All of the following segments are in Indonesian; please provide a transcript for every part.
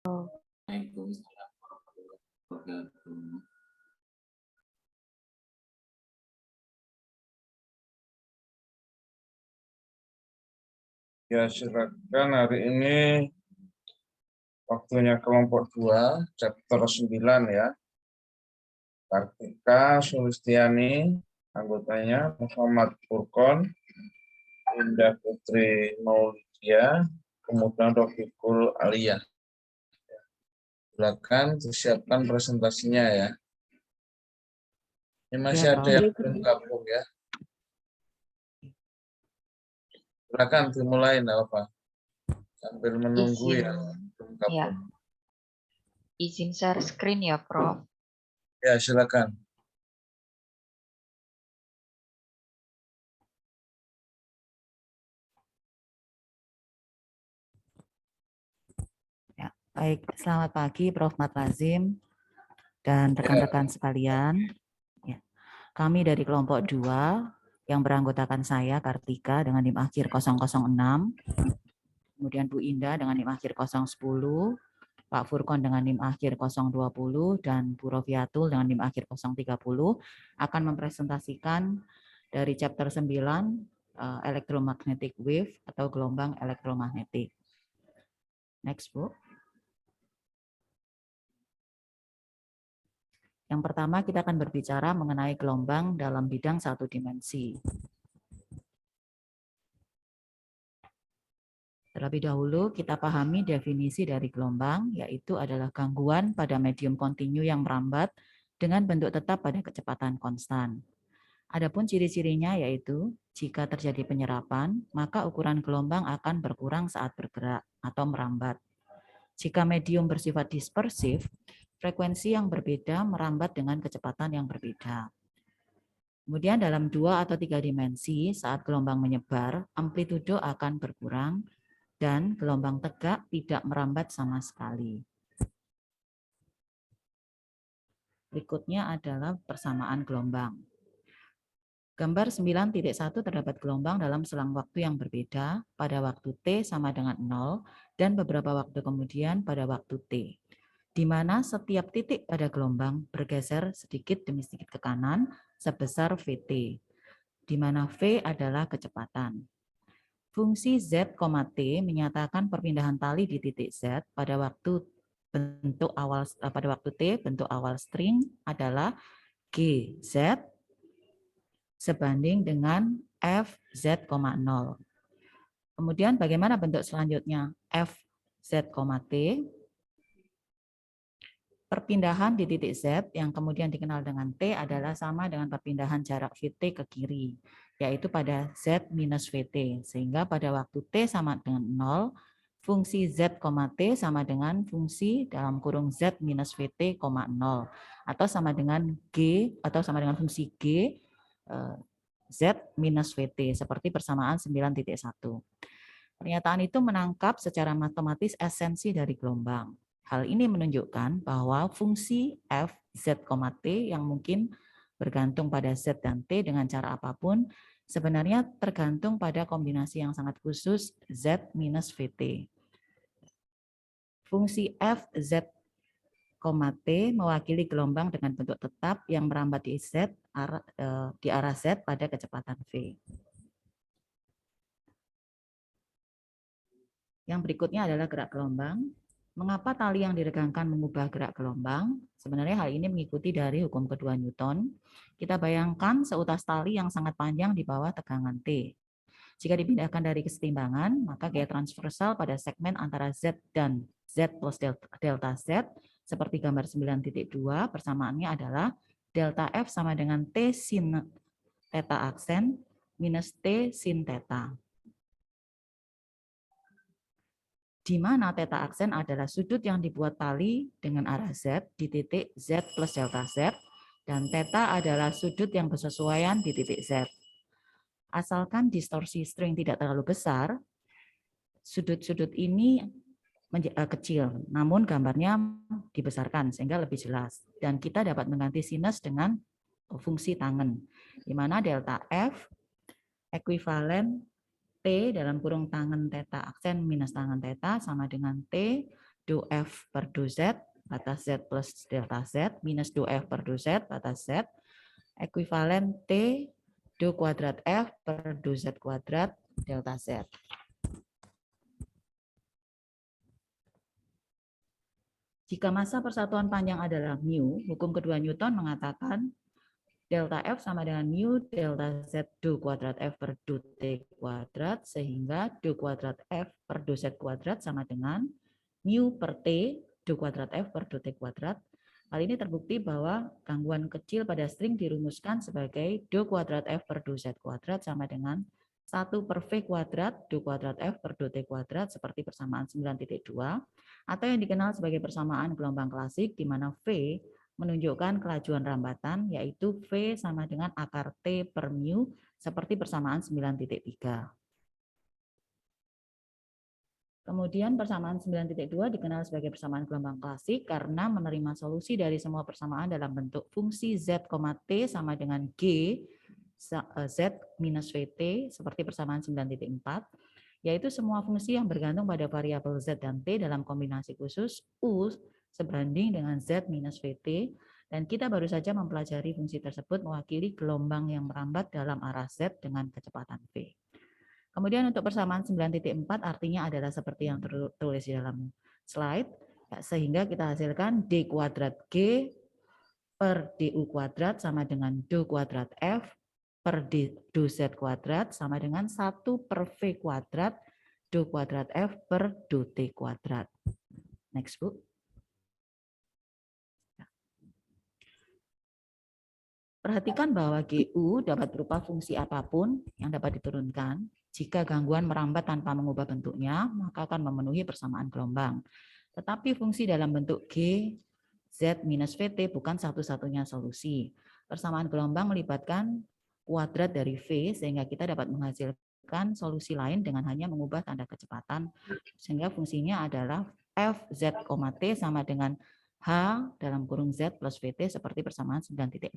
Waalaikumsalam warahmatullahi wabarakatuh. Ya, silakan hari ini waktunya kelompok 2, chapter 9 ya. Kartika Sulistiani, anggotanya Muhammad Furqon, Indah Putri Maulidia, kemudian Rofiqul Aliyah. Silakan disiapkan presentasinya ya. Ini masih ada yang belum gabung ya. Silakan dimulai, enggak apa. Sambil menunggu Izin, ya belum gabung. ya. Izin share screen ya, Prof. Ya, silakan. Ya, baik, selamat pagi Prof. Mat Lazim dan rekan-rekan sekalian. Ya, kami dari kelompok 2 yang beranggotakan saya Kartika dengan NIM akhir 006, kemudian Bu Indah dengan NIM akhir 010, Pak Furqon dengan NIM akhir 020, dan Bu Rofiatul dengan NIM akhir 030 akan mempresentasikan dari chapter 9 electromagnetic wave atau gelombang elektromagnetik. Next, Bu. Yang pertama kita akan berbicara mengenai gelombang dalam bidang satu dimensi. Terlebih dahulu kita pahami definisi dari gelombang, yaitu adalah gangguan pada medium kontinu yang merambat dengan bentuk tetap pada kecepatan konstan. Adapun ciri-cirinya yaitu jika terjadi penyerapan, maka ukuran gelombang akan berkurang saat bergerak atau merambat. Jika medium bersifat dispersif, frekuensi yang berbeda merambat dengan kecepatan yang berbeda. Kemudian dalam 2 atau 3 dimensi, saat gelombang menyebar, amplitudo akan berkurang dan gelombang tegak tidak merambat sama sekali. Berikutnya adalah persamaan gelombang. Gambar 9.1 terdapat gelombang dalam selang waktu yang berbeda pada waktu T sama dengan 0 dan beberapa waktu kemudian pada waktu T, di mana setiap titik pada gelombang bergeser sedikit demi sedikit ke kanan sebesar Vt, di mana V adalah kecepatan. Fungsi Z, T menyatakan perpindahan tali di titik Z pada waktu T bentuk awal string adalah GZ sebanding dengan FZ, 0. Kemudian bagaimana bentuk selanjutnya? FZ, T. Perpindahan di titik Z yang kemudian dikenal dengan T adalah sama dengan perpindahan jarak Vt ke kiri, yaitu pada Z minus Vt. Sehingga pada waktu T sama dengan 0, fungsi Z, T sama dengan fungsi dalam kurung Z minus Vt, 0. Atau sama dengan G, atau sama dengan fungsi G, Z minus Vt, seperti persamaan 9.1. Pernyataan itu menangkap secara matematis esensi dari gelombang. Hal ini menunjukkan bahwa fungsi F, Z, T yang mungkin bergantung pada Z dan T dengan cara apapun, sebenarnya tergantung pada kombinasi yang sangat khusus Z minus Vt. Fungsi F, Z, T mewakili gelombang dengan bentuk tetap yang merambat di arah Z pada kecepatan V. Yang berikutnya adalah gerak gelombang. Mengapa tali yang diregangkan mengubah gerak gelombang? Sebenarnya hal ini mengikuti dari hukum kedua Newton. Kita bayangkan seutas tali yang sangat panjang di bawah tegangan T. Jika dipindahkan dari kesetimbangan, maka gaya transversal pada segmen antara Z dan Z plus delta Z, seperti gambar 9.2, persamaannya adalah delta F sama dengan T sin theta aksen minus T sin theta, di mana theta aksen adalah sudut yang dibuat tali dengan arah Z di titik Z plus delta Z, dan theta adalah sudut yang bersesuaian di titik Z. Asalkan distorsi string tidak terlalu besar, sudut-sudut ini kecil, namun gambarnya dibesarkan sehingga lebih jelas. Dan kita dapat mengganti sinus dengan fungsi tangen, di mana delta F ekuivalen T dalam kurung tangen theta aksen minus tangen theta sama dengan T do F per do Z, batas Z plus delta Z, minus do F per do Z, batas Z, ekuivalen T do kuadrat F per do Z kuadrat, delta Z. Jika massa persatuan panjang adalah mu, hukum kedua Newton mengatakan delta F sama dengan mu delta Z do kuadrat F per do T kuadrat, sehingga do kuadrat F per do Z kuadrat sama dengan mu per T do kuadrat F per do T kuadrat. Hal ini terbukti bahwa gangguan kecil pada string dirumuskan sebagai do kuadrat F per do Z kuadrat sama dengan 1 per V kuadrat do kuadrat F per do T kuadrat seperti persamaan 9.2 atau yang dikenal sebagai persamaan gelombang klasik di mana V menunjukkan kelajuan rambatan yaitu V sama dengan akar T per mu seperti persamaan 9.3. Kemudian persamaan 9.2 dikenal sebagai persamaan gelombang klasik karena menerima solusi dari semua persamaan dalam bentuk fungsi Z, T sama dengan G Z minus VT seperti persamaan 9.4, yaitu semua fungsi yang bergantung pada variabel Z dan T dalam kombinasi khusus U sebanding dengan Z minus VT, dan kita baru saja mempelajari fungsi tersebut mewakili gelombang yang merambat dalam arah Z dengan kecepatan V. Kemudian untuk persamaan 9.4 artinya adalah seperti yang tertulis di dalam slide, sehingga kita hasilkan D kuadrat G per DU kuadrat sama dengan do kuadrat F per do Z kuadrat sama dengan 1 per V kuadrat do kuadrat F per do T kuadrat. Next, Bu. Perhatikan bahwa GU dapat berupa fungsi apapun yang dapat diturunkan. Jika gangguan merambat tanpa mengubah bentuknya, maka akan memenuhi persamaan gelombang. Tetapi fungsi dalam bentuk G, Z minus VT bukan satu-satunya solusi. Persamaan gelombang melibatkan kuadrat dari V, sehingga kita dapat menghasilkan solusi lain dengan hanya mengubah tanda kecepatan, sehingga fungsinya adalah F, Z, T sama dengan H dalam kurung Z plus VT seperti persamaan 9.5.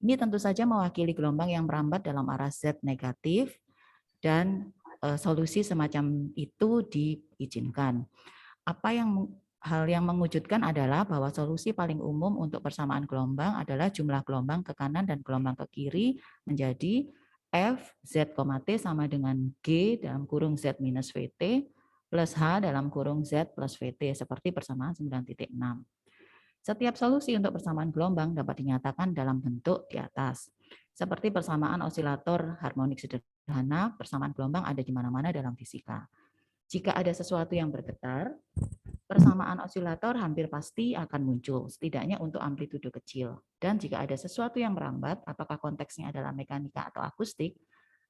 Ini tentu saja mewakili gelombang yang merambat dalam arah Z negatif, dan solusi semacam itu diizinkan. Hal yang mengejutkan adalah bahwa solusi paling umum untuk persamaan gelombang adalah jumlah gelombang ke kanan dan gelombang ke kiri menjadi F, Z, T sama dengan G dalam kurung Z minus VT plus H dalam kurung Z plus VT seperti persamaan 9.6. Setiap solusi untuk persamaan gelombang dapat dinyatakan dalam bentuk di atas. Seperti persamaan osilator harmonik sederhana, persamaan gelombang ada di mana-mana dalam fisika. Jika ada sesuatu yang bergetar, persamaan osilator hampir pasti akan muncul, setidaknya untuk amplitudo kecil. Dan jika ada sesuatu yang merambat, apakah konteksnya adalah mekanika atau akustik,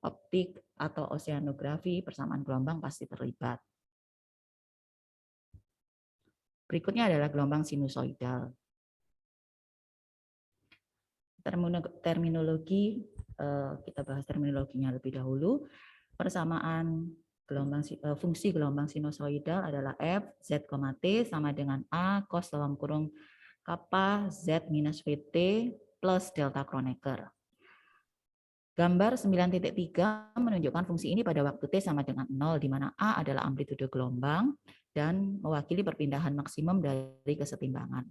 optik, atau oseanografi, persamaan gelombang pasti terlibat. Berikutnya adalah gelombang sinusoidal. Terminologi, kita bahas terminologinya lebih dahulu. Persamaan fungsi gelombang sinusoidal adalah F, Z, T sama dengan A cos dalam kurung kappa Z minus VT plus delta Kronecker. Gambar 9.3 menunjukkan fungsi ini pada waktu T sama dengan 0, di mana A adalah amplitudo gelombang dan mewakili perpindahan maksimum dari kesetimbangan.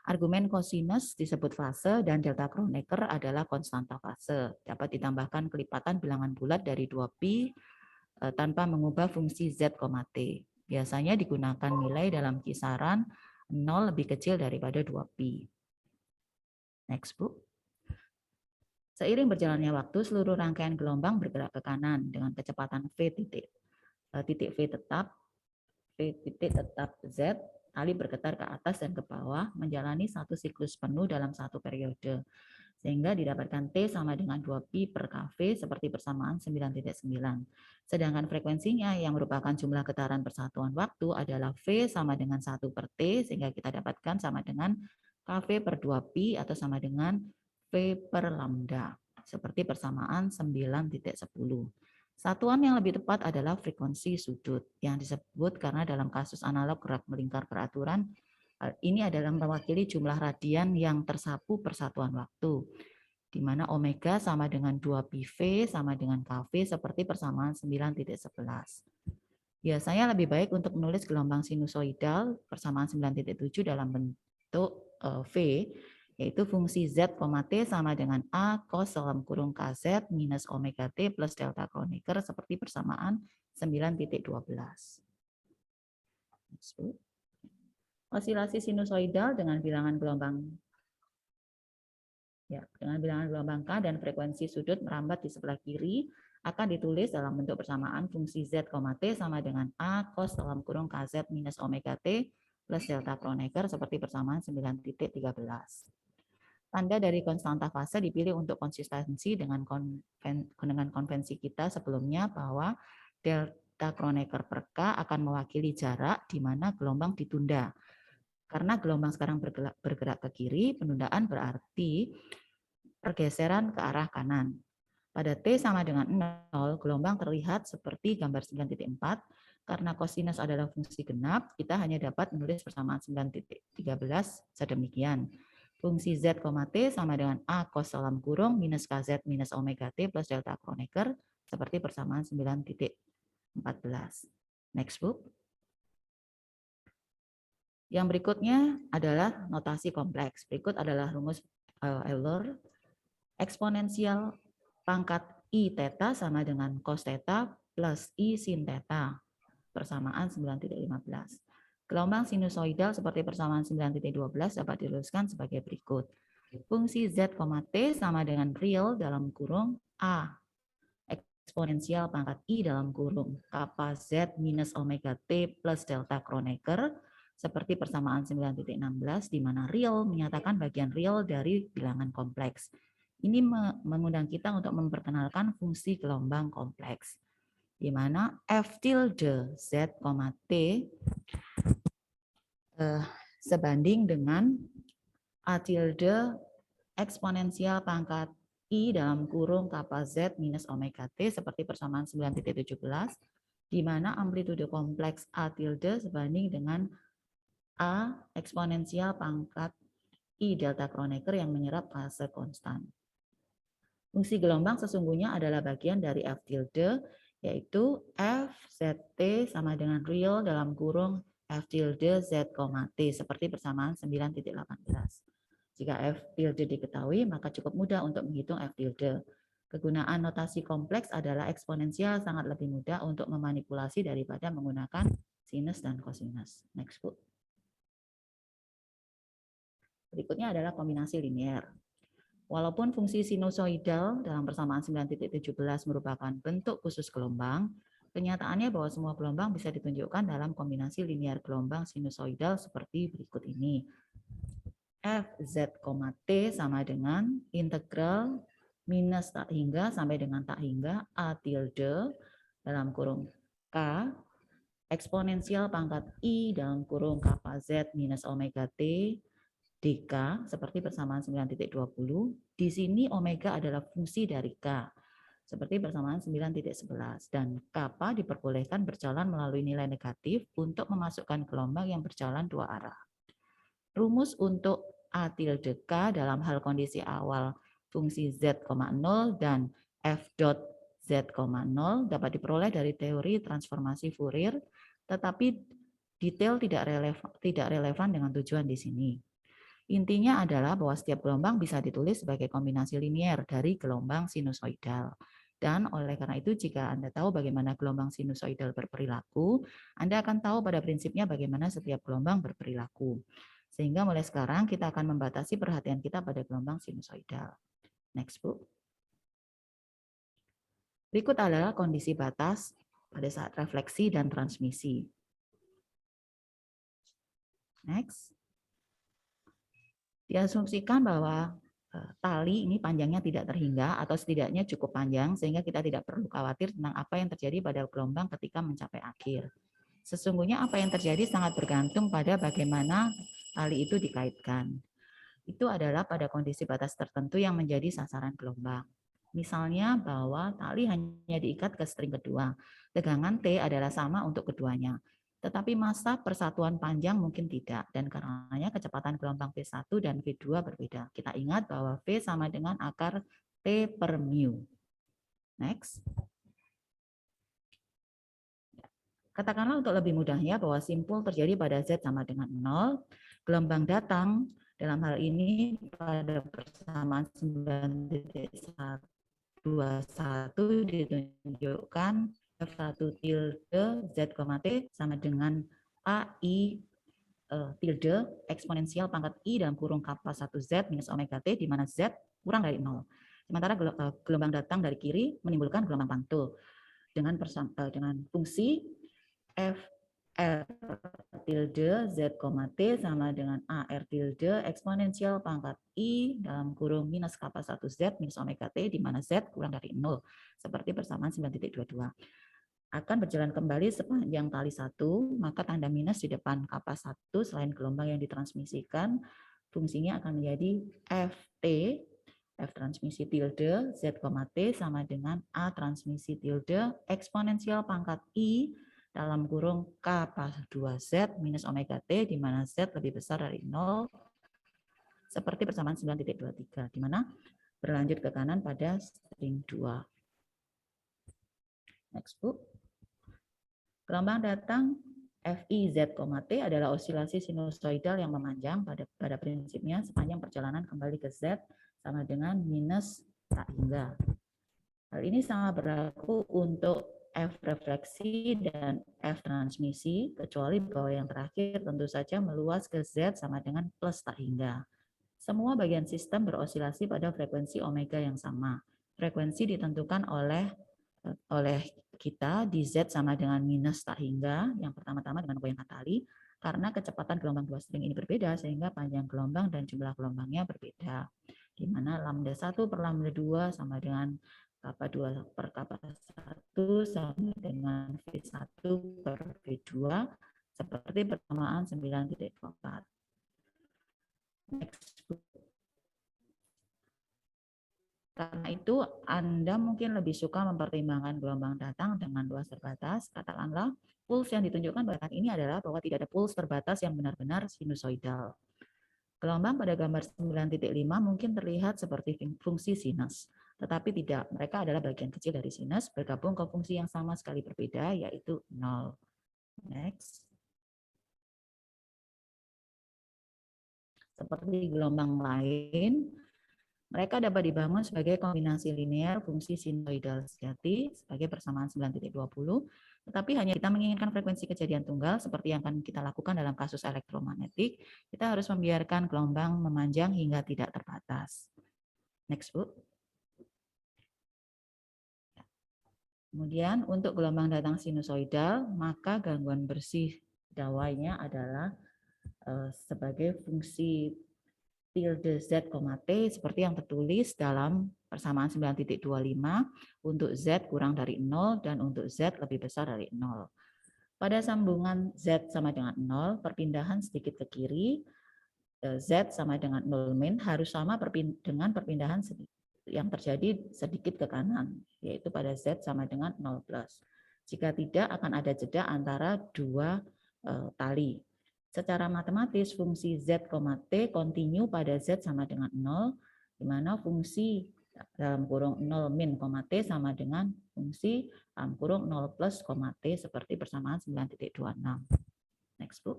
Argumen kosinus disebut fase dan delta Kronecker adalah konstanta fase. Dapat ditambahkan kelipatan bilangan bulat dari 2pi tanpa mengubah fungsi Z, T. Biasanya digunakan nilai dalam kisaran 0 lebih kecil daripada 2pi. Next, Bu. Seiring berjalannya waktu, seluruh rangkaian gelombang bergerak ke kanan dengan kecepatan V titik. Titik V tetap Z, tali bergetar ke atas dan ke bawah, menjalani satu siklus penuh dalam satu periode. Sehingga didapatkan T sama dengan 2pi per kV seperti persamaan 9.9. Sedangkan frekuensinya yang merupakan jumlah getaran persatuan waktu adalah V sama dengan 1 per T, sehingga kita dapatkan sama dengan kV per 2pi atau sama dengan V per lambda, seperti persamaan 9.10. Satuan yang lebih tepat adalah frekuensi sudut, yang disebut karena dalam kasus analog gerak melingkar beraturan, ini adalah mewakili jumlah radian yang tersapu per satuan waktu, di mana omega sama dengan 2pi V sama dengan kV seperti persamaan 9.11. Biasanya lebih baik untuk menulis gelombang sinusoidal persamaan 9.7 dalam bentuk V, yaitu fungsi Z, T sama dengan A cos dalam kurung KZ minus omega T plus delta Kronecker seperti persamaan 9.12. Osilasi sinusoidal dengan bilangan gelombang K dan frekuensi sudut merambat di sebelah kiri akan ditulis dalam bentuk persamaan fungsi Z, T sama dengan A cos dalam kurung KZ minus omega T plus delta Kronecker seperti persamaan 9.13. Tanda dari konstanta fase dipilih untuk konsistensi dengan konvensi kita sebelumnya bahwa delta Kronecker per K akan mewakili jarak di mana gelombang ditunda. Karena gelombang sekarang bergerak ke kiri, penundaan berarti pergeseran ke arah kanan. Pada T sama dengan 0, gelombang terlihat seperti gambar 9.4. Karena kosinus adalah fungsi genap, kita hanya dapat menulis persamaan 9.13 sedemikian. Fungsi Z, T sama dengan A cos dalam kurung minus KZ minus omega T plus delta Kronecker seperti persamaan 9.14. Next book. Yang berikutnya adalah notasi kompleks. Berikut adalah rumus Euler. Eksponensial pangkat I theta sama dengan cos theta plus I sin theta. Persamaan 9.15. Gelombang sinusoidal seperti persamaan 9.12 dapat dituliskan sebagai berikut. Fungsi Z, T sama dengan real dalam kurung A. Eksponensial pangkat I dalam kurung kappa Z minus omega T plus delta Kronecker seperti persamaan 9.16 di mana real menyatakan bagian real dari bilangan kompleks. Ini mengundang kita untuk memperkenalkan fungsi gelombang kompleks di mana F tilde Z, T sebanding dengan A tilde eksponensial pangkat I dalam kurung kappa Z minus omega T seperti persamaan 9.17 di mana amplitude kompleks A tilde sebanding dengan A eksponensial pangkat I delta Kronecker yang menyerap fase konstan. Fungsi gelombang sesungguhnya adalah bagian dari F tilde, yaitu F ZT sama dengan real dalam kurung F tilde Z, T seperti persamaan 9.18. Jika F tilde diketahui, maka cukup mudah untuk menghitung F tilde. Kegunaan notasi kompleks adalah eksponensial sangat lebih mudah untuk memanipulasi daripada menggunakan sinus dan kosinus. Next book. Berikutnya adalah kombinasi linear. Walaupun fungsi sinusoidal dalam persamaan 9.17 merupakan bentuk khusus gelombang, kenyataannya bahwa semua gelombang bisa ditunjukkan dalam kombinasi linear gelombang sinusoidal seperti berikut ini. F, Z, T sama dengan integral minus tak hingga sampai dengan tak hingga A tilde dalam kurung K, eksponensial pangkat I dalam kurung kappa Z minus omega T dk seperti persamaan 9.20. Di sini omega adalah fungsi dari K seperti persamaan 9.11 dan kappa diperbolehkan berjalan melalui nilai negatif untuk memasukkan gelombang yang berjalan dua arah. Rumus untuk A tilde K dalam hal kondisi awal fungsi Z, 0 dan F dot Z, 0 dapat diperoleh dari teori transformasi Fourier, tetapi detail tidak relevan dengan tujuan di sini. Intinya adalah bahwa setiap gelombang bisa ditulis sebagai kombinasi linier dari gelombang sinusoidal. Dan oleh karena itu, jika Anda tahu bagaimana gelombang sinusoidal berperilaku, Anda akan tahu pada prinsipnya bagaimana setiap gelombang berperilaku. Sehingga mulai sekarang kita akan membatasi perhatian kita pada gelombang sinusoidal. Next book. Berikut adalah kondisi batas pada saat refleksi dan transmisi. Next. Diasumsikan bahwa tali ini panjangnya tidak terhingga atau setidaknya cukup panjang sehingga kita tidak perlu khawatir tentang apa yang terjadi pada gelombang ketika mencapai akhir. Sesungguhnya apa yang terjadi sangat bergantung pada bagaimana tali itu dikaitkan. Itu adalah pada kondisi batas tertentu yang menjadi sasaran gelombang. Misalnya bahwa tali hanya diikat ke string kedua. Tegangan T adalah sama untuk keduanya. Tetapi massa persatuan panjang mungkin tidak, dan karenanya kecepatan gelombang V1 dan V2 berbeda. Kita ingat bahwa V sama dengan akar T per mu. Next. Katakanlah untuk lebih mudahnya bahwa simpul terjadi pada Z sama dengan 0, gelombang datang dalam hal ini pada persamaan 9.121 ditunjukkan F1 tilde Z, T sama dengan AI tilde eksponensial pangkat I dalam kurung kappa 1Z minus omega T, di mana Z kurang dari 0. Sementara gelombang datang dari kiri menimbulkan gelombang pantul dengan fungsi F R tilde Z, T sama dengan AR tilde eksponensial pangkat I dalam kurung minus kappa 1Z minus omega T, di mana Z kurang dari 0, seperti persamaan 9.22. Akan berjalan kembali sepanjang tali 1, maka tanda minus di depan kappa 1 selain gelombang yang ditransmisikan, fungsinya akan menjadi FT, F transmisi tilde Z, T sama dengan A transmisi tilde eksponensial pangkat I dalam kurung kappa 2Z minus omega T, di mana Z lebih besar dari 0, seperti persamaan 9.23, di mana berlanjut ke kanan pada string 2. Next, Bu. Gelombang datang FI Z, T adalah osilasi sinusoidal yang memanjang pada prinsipnya sepanjang perjalanan kembali ke Z sama dengan minus tak hingga. Hal ini sama berlaku untuk F refleksi dan F transmisi, kecuali bahwa yang terakhir tentu saja meluas ke Z sama dengan plus tak hingga. Semua bagian sistem berosilasi pada frekuensi omega yang sama. Frekuensi ditentukan oleh kita di Z sama dengan minus tak hingga, yang pertama-tama dengan goyang tali, karena kecepatan gelombang dua string ini berbeda, sehingga panjang gelombang dan jumlah gelombangnya berbeda. Di mana lambda 1 per lambda 2 sama dengan kappa 2 per kappa 1 sama dengan V1 per V2, seperti persamaan 9.24. Next. Karena itu, Anda mungkin lebih suka mempertimbangkan gelombang datang dengan luas terbatas. Katakanlah, pulse yang ditunjukkan pada ini adalah bahwa tidak ada pulse terbatas yang benar-benar sinusoidal. Gelombang pada gambar 9.5 mungkin terlihat seperti fungsi sinus, tetapi tidak. Mereka adalah bagian kecil dari sinus, bergabung ke fungsi yang sama sekali berbeda, yaitu 0. Next. Seperti gelombang lain, mereka dapat dibangun sebagai kombinasi linear fungsi sinusoidal sejati sebagai persamaan 9.20, tetapi hanya kita menginginkan frekuensi kejadian tunggal seperti yang akan kita lakukan dalam kasus elektromagnetik, kita harus membiarkan gelombang memanjang hingga tidak terbatas. Next, Bu. Kemudian untuk gelombang datang sinusoidal, maka gangguan bersih dawainya adalah sebagai fungsi tilde Z, T seperti yang tertulis dalam persamaan 9.25 untuk Z kurang dari 0 dan untuk Z lebih besar dari 0. Pada sambungan Z sama dengan 0, perpindahan sedikit ke kiri, Z sama dengan 0 min harus sama dengan perpindahan yang terjadi sedikit ke kanan, yaitu pada Z sama dengan 0 plus. Jika tidak, akan ada jeda antara dua tali. Secara matematis, fungsi Z, T kontinu pada Z sama dengan 0, di mana fungsi dalam kurung 0 min, T sama dengan fungsi dalam kurung 0 plus, T seperti persamaan 9.26. Next, Bu.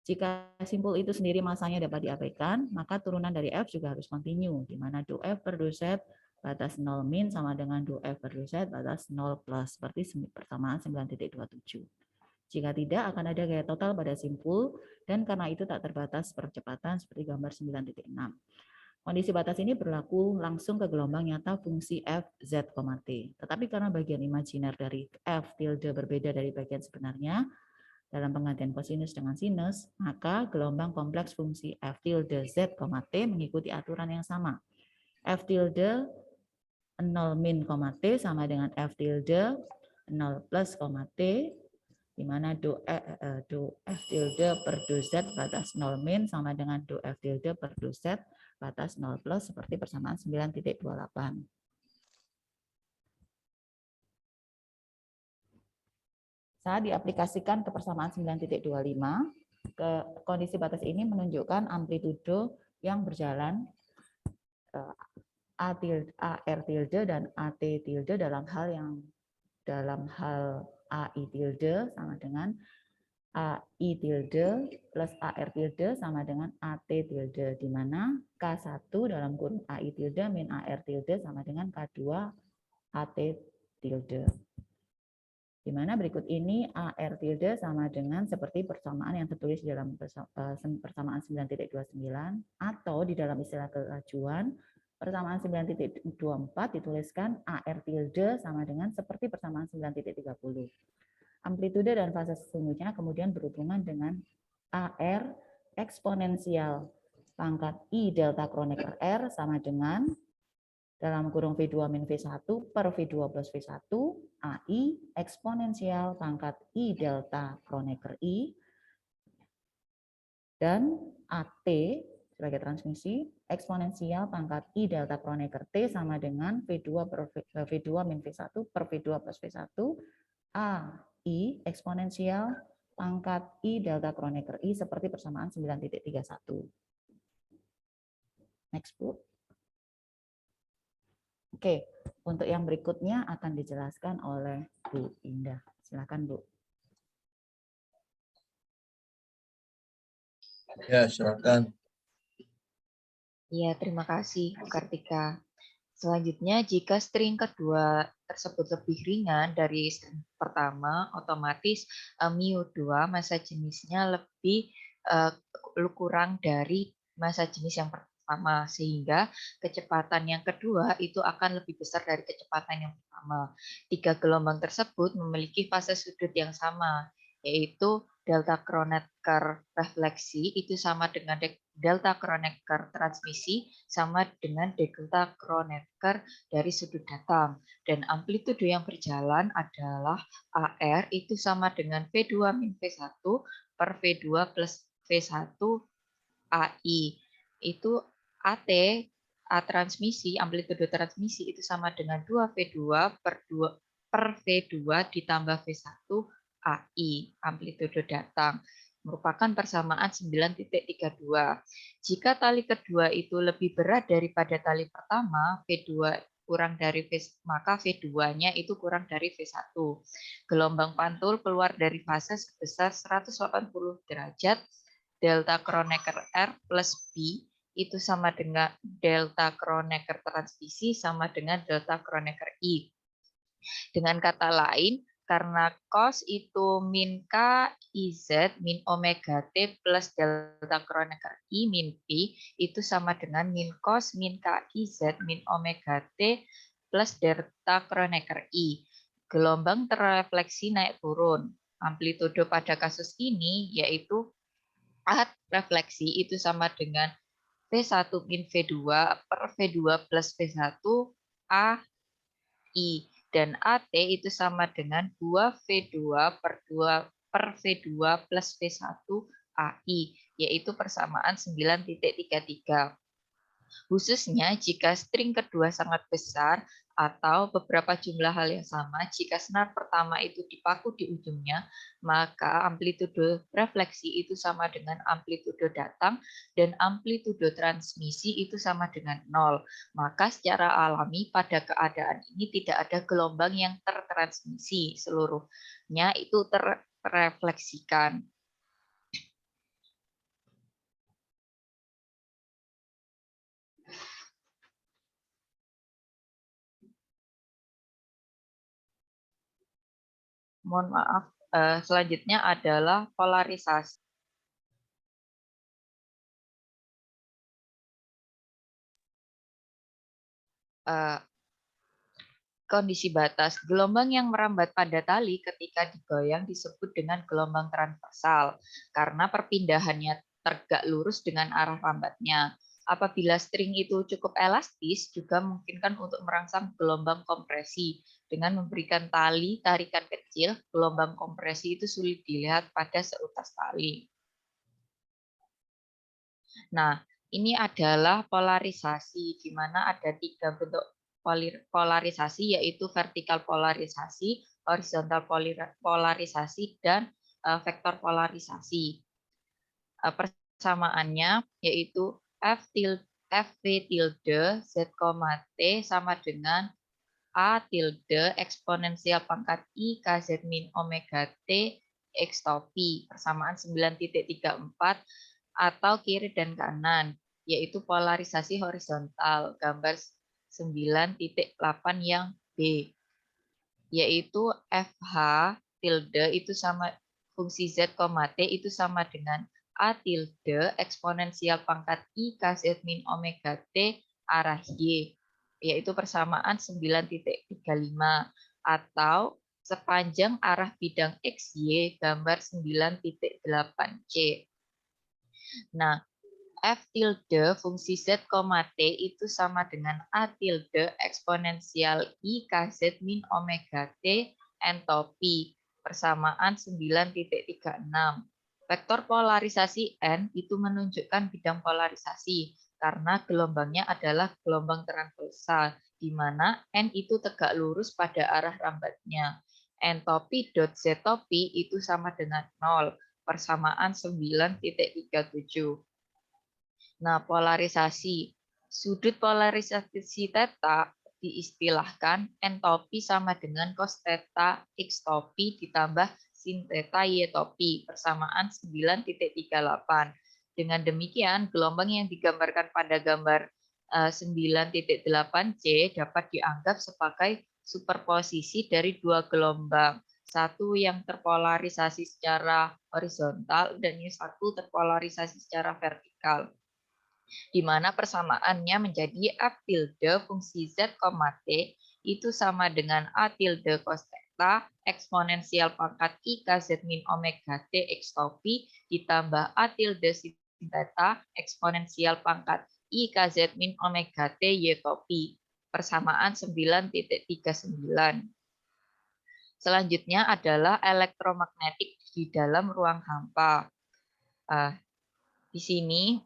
Jika simpul itu sendiri masanya dapat diabaikan, maka turunan dari F juga harus kontinu, di mana do F per do Z batas 0 min sama dengan do F per do Z batas 0 plus, seperti persamaan 9.27. Jika tidak, akan ada gaya total pada simpul, dan karena itu tak terbatas percepatan seperti gambar 9.6. Kondisi batas ini berlaku langsung ke gelombang nyata fungsi F, Z, T. Tetapi karena bagian imajiner dari F tilde berbeda dari bagian sebenarnya, dalam penggantian kosinus dengan sinus, maka gelombang kompleks fungsi F tilde Z, T mengikuti aturan yang sama. F tilde 0 min, T sama dengan F tilde 0 plus, T, di mana do F tilde per do Z batas 0 min sama dengan do F tilde per do Z batas 0 plus, seperti persamaan 9.28. Saat diaplikasikan ke persamaan 9.25, ke kondisi batas ini menunjukkan amplitudo yang berjalan AR tilde dan AT tilde dalam hal AI tilde sama dengan AI tilde plus AR tilde sama dengan AT tilde, di mana K1 dalam kurung AI tilde min AR tilde sama dengan K2 AT tilde. Di mana berikut ini AR tilde sama dengan seperti persamaan yang tertulis di dalam persamaan 9.29 atau di dalam istilah kelajuan persamaan 9.24 dituliskan AR tilde sama dengan seperti persamaan 9.30. Amplitude dan fase sesungguhnya kemudian berhubungan dengan AR eksponensial pangkat I delta Kronecker R sama dengan dalam kurung V2 min V1 per V2 plus V1 AI eksponensial pangkat I delta Kronecker I dan AT sebagai transmisi eksponensial pangkat I delta Kronecker T sama dengan V2 per V2 min V1 per V2 plus V1 AI eksponensial pangkat I delta Kronecker I seperti persamaan 9.31. Next, Bu. Oke, untuk yang berikutnya akan dijelaskan oleh Bu Indah. Silakan, Bu. Ya, silakan. Iya, terima kasih, Bu Kartika. Selanjutnya, jika string kedua tersebut lebih ringan dari string pertama, otomatis mu2 massa jenisnya lebih kurang dari massa jenis yang pertama, sehingga kecepatan yang kedua itu akan lebih besar dari kecepatan yang pertama. Tiga gelombang tersebut memiliki fase sudut yang sama, yaitu delta Kronecker refleksi itu sama dengan delta Kronecker transmisi sama dengan delta Kronecker dari sudut datang. Dan amplitude yang berjalan adalah AR itu sama dengan V2 min V1 per V2 plus V1 AI. Itu AT, A transmisi, amplitude transmisi itu sama dengan 2V2 per V2 ditambah V1 AI, amplitude datang, merupakan persamaan 9.32. Jika tali kedua itu lebih berat daripada tali pertama, V2 kurang dari V, maka V2-nya itu kurang dari V1. Gelombang pantul keluar dari fase sebesar 180 derajat, delta Kronecker R plus B itu sama dengan delta Kronecker transmisi sama dengan delta Kronecker I. Dengan kata lain, karena cos itu min K IZ min omega T plus delta Kronecker I min P itu sama dengan min cos min K IZ min omega T plus delta Kronecker I. Gelombang terrefleksi naik turun. Amplitude pada kasus ini yaitu A refleksi itu sama dengan V1 min V2 per V2 plus V1 AI. Dan AT itu sama dengan 2V2 per V2 plus V1 AI, yaitu persamaan 9.33. Khususnya jika string kedua sangat besar atau beberapa jumlah hal yang sama, jika senar pertama itu dipaku di ujungnya, maka amplitude refleksi itu sama dengan amplitude datang dan amplitude transmisi itu sama dengan 0. Maka secara alami pada keadaan ini tidak ada gelombang yang tertransmisi, seluruhnya itu terrefleksikan. Mohon maaf, selanjutnya adalah polarisasi. Kondisi batas. Gelombang yang merambat pada tali ketika digoyang disebut dengan gelombang transversal karena perpindahannya tegak lurus dengan arah rambatnya. Apabila string itu cukup elastis, juga memungkinkan untuk merangsang gelombang kompresi. Dengan memberikan tali tarikan kecil, gelombang kompresi itu sulit dilihat pada seutas tali. Nah, ini adalah polarisasi, di mana ada 3 bentuk polarisasi, yaitu vertikal polarisasi, horizontal polarisasi, dan vektor polarisasi. Persamaannya yaitu FV tilde Z, T sama dengan A tilde eksponensial pangkat I KZ min omega T X topi persamaan 9.34 atau kiri dan kanan, yaitu polarisasi horizontal, gambar 9.8 yang B, yaitu FH tilde itu sama fungsi Z, T itu sama dengan A tilde eksponensial pangkat I KZ min omega T arah Y, yaitu persamaan 9.35 atau sepanjang arah bidang XY gambar 9.8C. Nah, F tilde fungsi Z, T itu sama dengan A tilde eksponensial I KZ min omega T entopi persamaan 9.36. Vektor polarisasi N itu menunjukkan bidang polarisasi karena gelombangnya adalah gelombang transversal, di mana N itu tegak lurus pada arah rambatnya. Entopi dot Z topi itu sama dengan 0, persamaan 9.37. Nah, polarisasi. Sudut polarisasi theta diistilahkan entopi sama dengan cos theta X topi ditambah sin theta Y topi persamaan 9.38. Dengan demikian, gelombang yang digambarkan pada gambar 9.8C dapat dianggap sebagai superposisi dari dua gelombang. Satu yang terpolarisasi secara horizontal dan yang satu terpolarisasi secara vertikal, di mana persamaannya menjadi F tilde fungsi Z, T itu sama dengan A tilde cos theta eksponensial pangkat I KZ min omega T X topi ditambah A tilde sin theta eksponensial pangkat I KZ min omega T Y topi persamaan 9.39. Selanjutnya adalah elektromagnetik di dalam ruang hampa. Di sini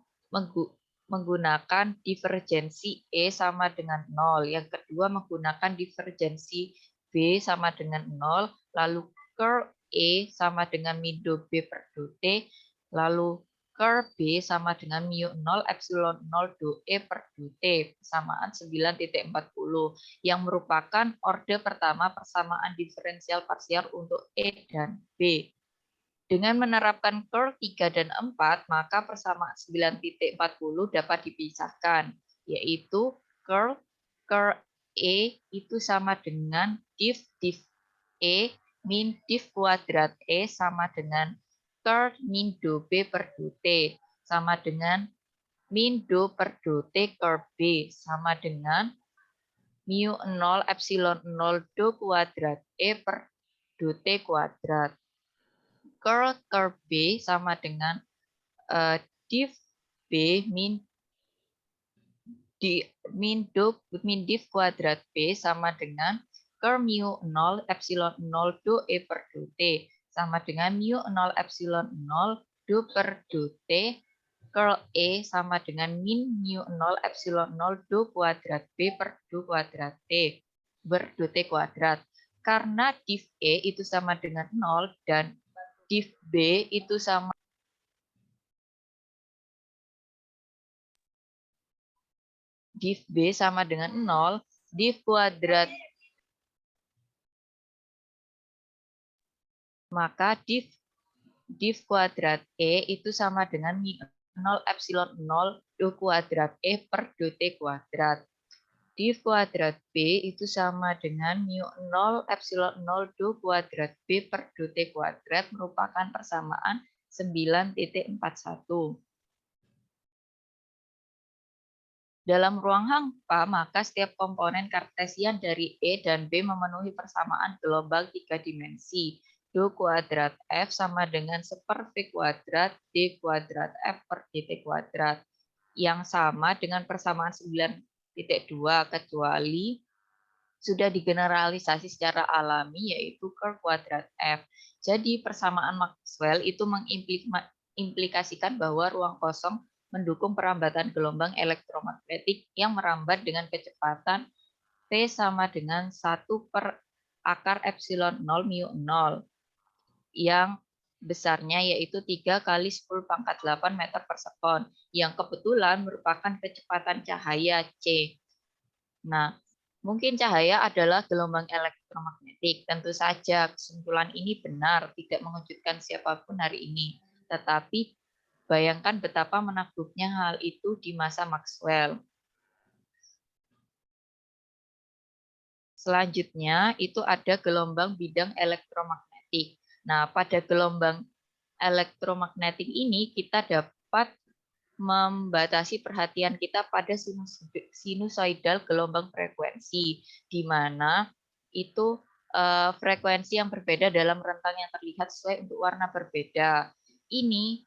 menggunakan divergensi E sama dengan 0. Yang kedua menggunakan divergensi B sama dengan 0. Lalu curl E sama dengan min do B per do T. Lalu curl B sama dengan mu 0 epsilon 0 do E per do T. Persamaan 9.40. Yang merupakan orde pertama persamaan diferensial parsial untuk E dan B. Dengan menerapkan curl 3 dan 4, maka persamaan 9.40 dapat dipisahkan, yaitu curl E itu sama dengan div E min div kuadrat E sama dengan curl min do B per do T, sama dengan min do per do T curl B, sama dengan mu 0 epsilon 0 do kuadrat E per do T kuadrat. Curl B sama dengan div B min div kuadrat B sama dengan curl mu 0 epsilon 0 do E per do T sama dengan mu 0 epsilon 0 do per do T curl E sama dengan min mu 0 epsilon 0 do kuadrat B per do kuadrat T ber do T kuadrat. Karena div E itu sama dengan 0 dan div B itu sama dengan 0, div kuadrat maka div kuadrat E itu sama dengan mu 0 epsilon 0 do kuadrat E per do T kuadrat. Div kuadrat B itu sama dengan mu 0 epsilon 0 do kuadrat B per do T kuadrat merupakan persamaan 9.41. Dalam ruang hampa, maka setiap komponen kartesian dari E dan B memenuhi persamaan gelombang 3 dimensi. Do kuadrat F sama dengan 1 V kuadrat D kuadrat F per dt kuadrat. Yang sama dengan persamaan 9.2 kecuali sudah digeneralisasi secara alami yaitu curl kuadrat F. Jadi persamaan Maxwell itu mengimplikasikan bahwa ruang kosong mendukung perambatan gelombang elektromagnetik yang merambat dengan kecepatan T sama dengan 1 per akar epsilon 0 mu 0 yang besarnya yaitu 3 kali 10 pangkat 8 meter per sekon yang kebetulan merupakan kecepatan cahaya C. Nah, Mungkin cahaya adalah gelombang elektromagnetik. Tentu saja kesimpulan ini benar, tidak mengejutkan siapapun hari ini. Tetapi bayangkan betapa menakjubnya hal itu di masa Maxwell. Selanjutnya itu ada gelombang bidang elektromagnetik. Nah, pada gelombang elektromagnetik ini kita dapat membatasi perhatian kita pada sinusoidal gelombang frekuensi, di mana itu frekuensi yang berbeda dalam rentang yang terlihat sesuai untuk warna berbeda. Ini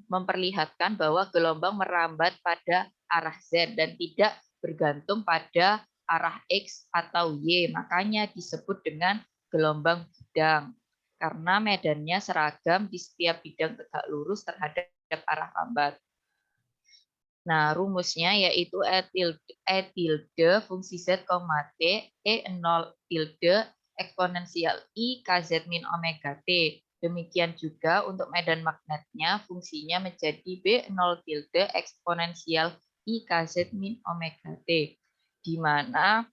memperlihatkan bahwa gelombang merambat pada arah Z dan tidak bergantung pada arah X atau Y, makanya disebut dengan gelombang bidang. Karena medannya seragam di setiap bidang tegak lurus terhadap arah rambat. Nah, rumusnya yaitu E tilde fungsi Z, T, E0 tilde eksponensial I KZ min omega T. Demikian juga untuk medan magnetnya, fungsinya menjadi B0 tilde eksponensial I KZ min omega T. Di mana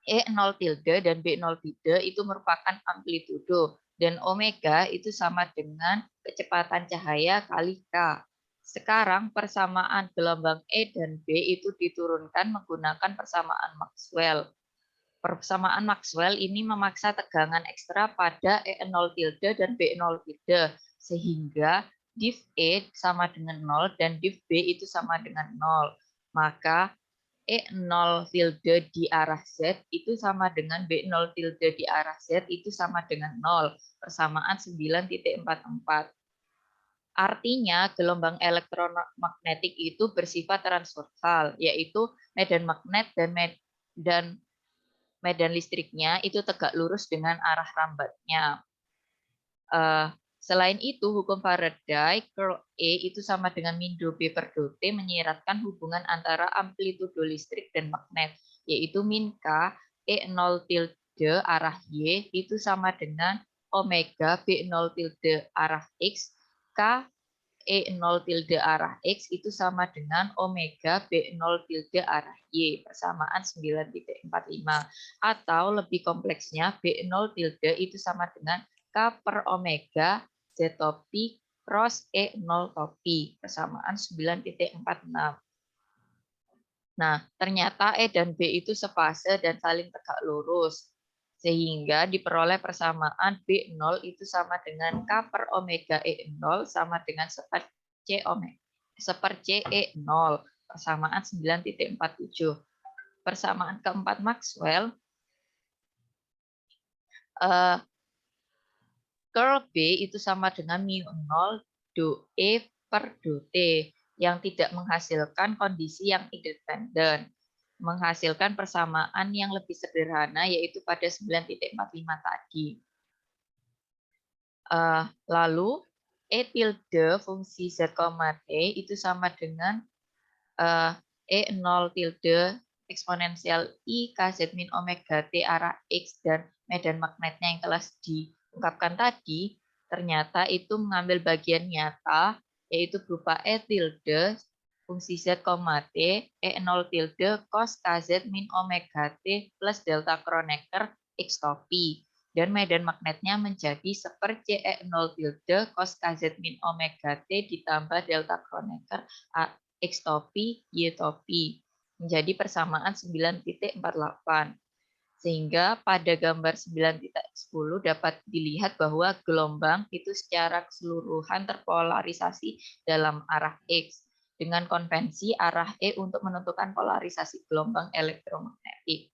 E0 tilde dan B0 tilde itu merupakan amplitudo, dan omega itu sama dengan kecepatan cahaya kali K. Sekarang persamaan gelombang E dan B itu diturunkan menggunakan persamaan Maxwell. Persamaan Maxwell ini memaksa tegangan ekstra pada E0 tilde dan B0 tilde, sehingga div E sama dengan 0 dan div B itu sama dengan 0. Maka E0 tilde di arah Z itu sama dengan B0 tilde di arah Z itu sama dengan 0. Persamaan 9.44. Artinya gelombang elektromagnetik itu bersifat transversal, yaitu medan magnet dan medan listriknya itu tegak lurus dengan arah rambatnya. Selain itu, hukum Faraday, curl E itu sama dengan min do B per do T menyiratkan hubungan antara amplitudo listrik dan magnet, yaitu min K E0 tilde arah Y itu sama dengan omega B0 tilde arah X, K E0 tilde arah X itu sama dengan omega B0 tilde arah Y, persamaan 9.45. Atau lebih kompleksnya, B0 tilde itu sama dengan K per omega Z topi cross E0 topi, persamaan 9.46. Nah, ternyata E dan B itu sepase dan saling tegak lurus, sehingga diperoleh persamaan B0 itu sama dengan K per omega E0 sama dengan seper C E0, persamaan 9.47. Persamaan keempat Maxwell, curl B itu sama dengan mu0 do E per do T, yang tidak menghasilkan kondisi yang independen, menghasilkan persamaan yang lebih sederhana, yaitu pada 9.45 tadi. Lalu E tilde fungsi Z, T itu sama dengan E0 tilde eksponensial I KZ min omega T arah X, dan medan magnetnya yang telah diungkapkan tadi, ternyata itu mengambil bagian nyata, yaitu berupa E tilde fungsi Z, T E0 tilde cos KZ min omega T plus delta Kronecker X topi, dan medan magnetnya menjadi seper E0 tilde cos KZ min omega T ditambah delta Kronecker X topi Y topi, menjadi persamaan 9.48. Sehingga pada gambar 9.10 dapat dilihat bahwa gelombang itu secara keseluruhan terpolarisasi dalam arah X, dengan konvensi arah E untuk menentukan polarisasi gelombang elektromagnetik.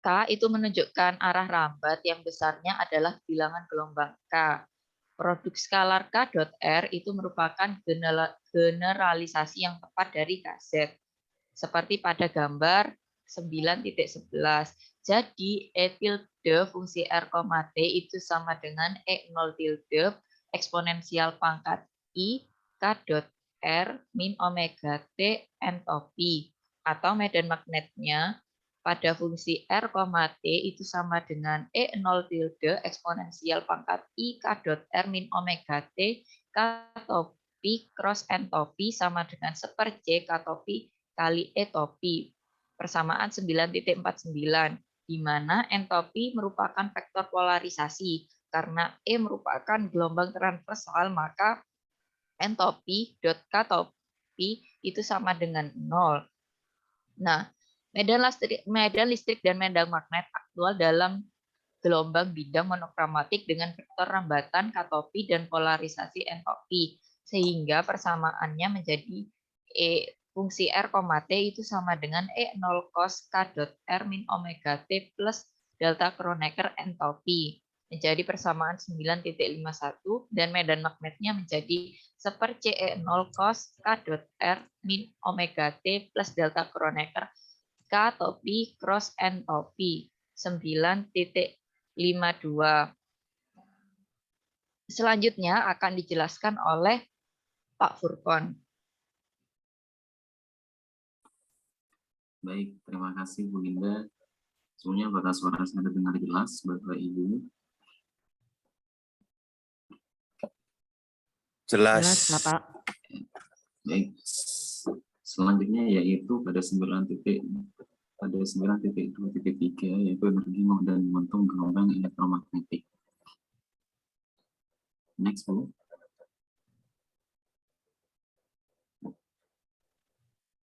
K itu menunjukkan arah rambat yang besarnya adalah bilangan gelombang K. Produk skalar K dot R itu merupakan generalisasi yang tepat dari KZ, seperti pada gambar 9.11. Jadi E tilde fungsi R, T itu sama dengan E0 tilde eksponensial pangkat I K dot R min omega T entopi, atau medan magnetnya pada fungsi R, T itu sama dengan E0 tilde eksponensial pangkat I K dot R min omega T K topi cross N topi sama dengan seper J K topi kali E topi. persamaan 9.49, di mana entopi merupakan vektor polarisasi. Karena E merupakan gelombang transversal, maka entopi dot K topi itu sama dengan 0. Nah, medan listrik dan medan magnet aktual dalam gelombang bidang monokromatik dengan vektor rambatan K topi dan polarisasi entopi, sehingga persamaannya menjadi fungsi R, T itu sama dengan E0 cos K dot R min omega T plus delta Kronecker entopi, menjadi persamaan 9.51, dan medan magnetnya menjadi 1/C E0 cos K dot R min omega T plus delta Kronecker K topi cross entopi 9.52. Selanjutnya akan dijelaskan oleh Pak Furkon. Baik, terima kasih Bu Linda. Semuanya apakah suara saya terdengar jelas, Bapak Ibu? Jelas. Jelas, Bapak. Baik. Selanjutnya yaitu pada 9.2.3 yaitu energi dan momentum gelombang elektromagnetik. Next, Bu.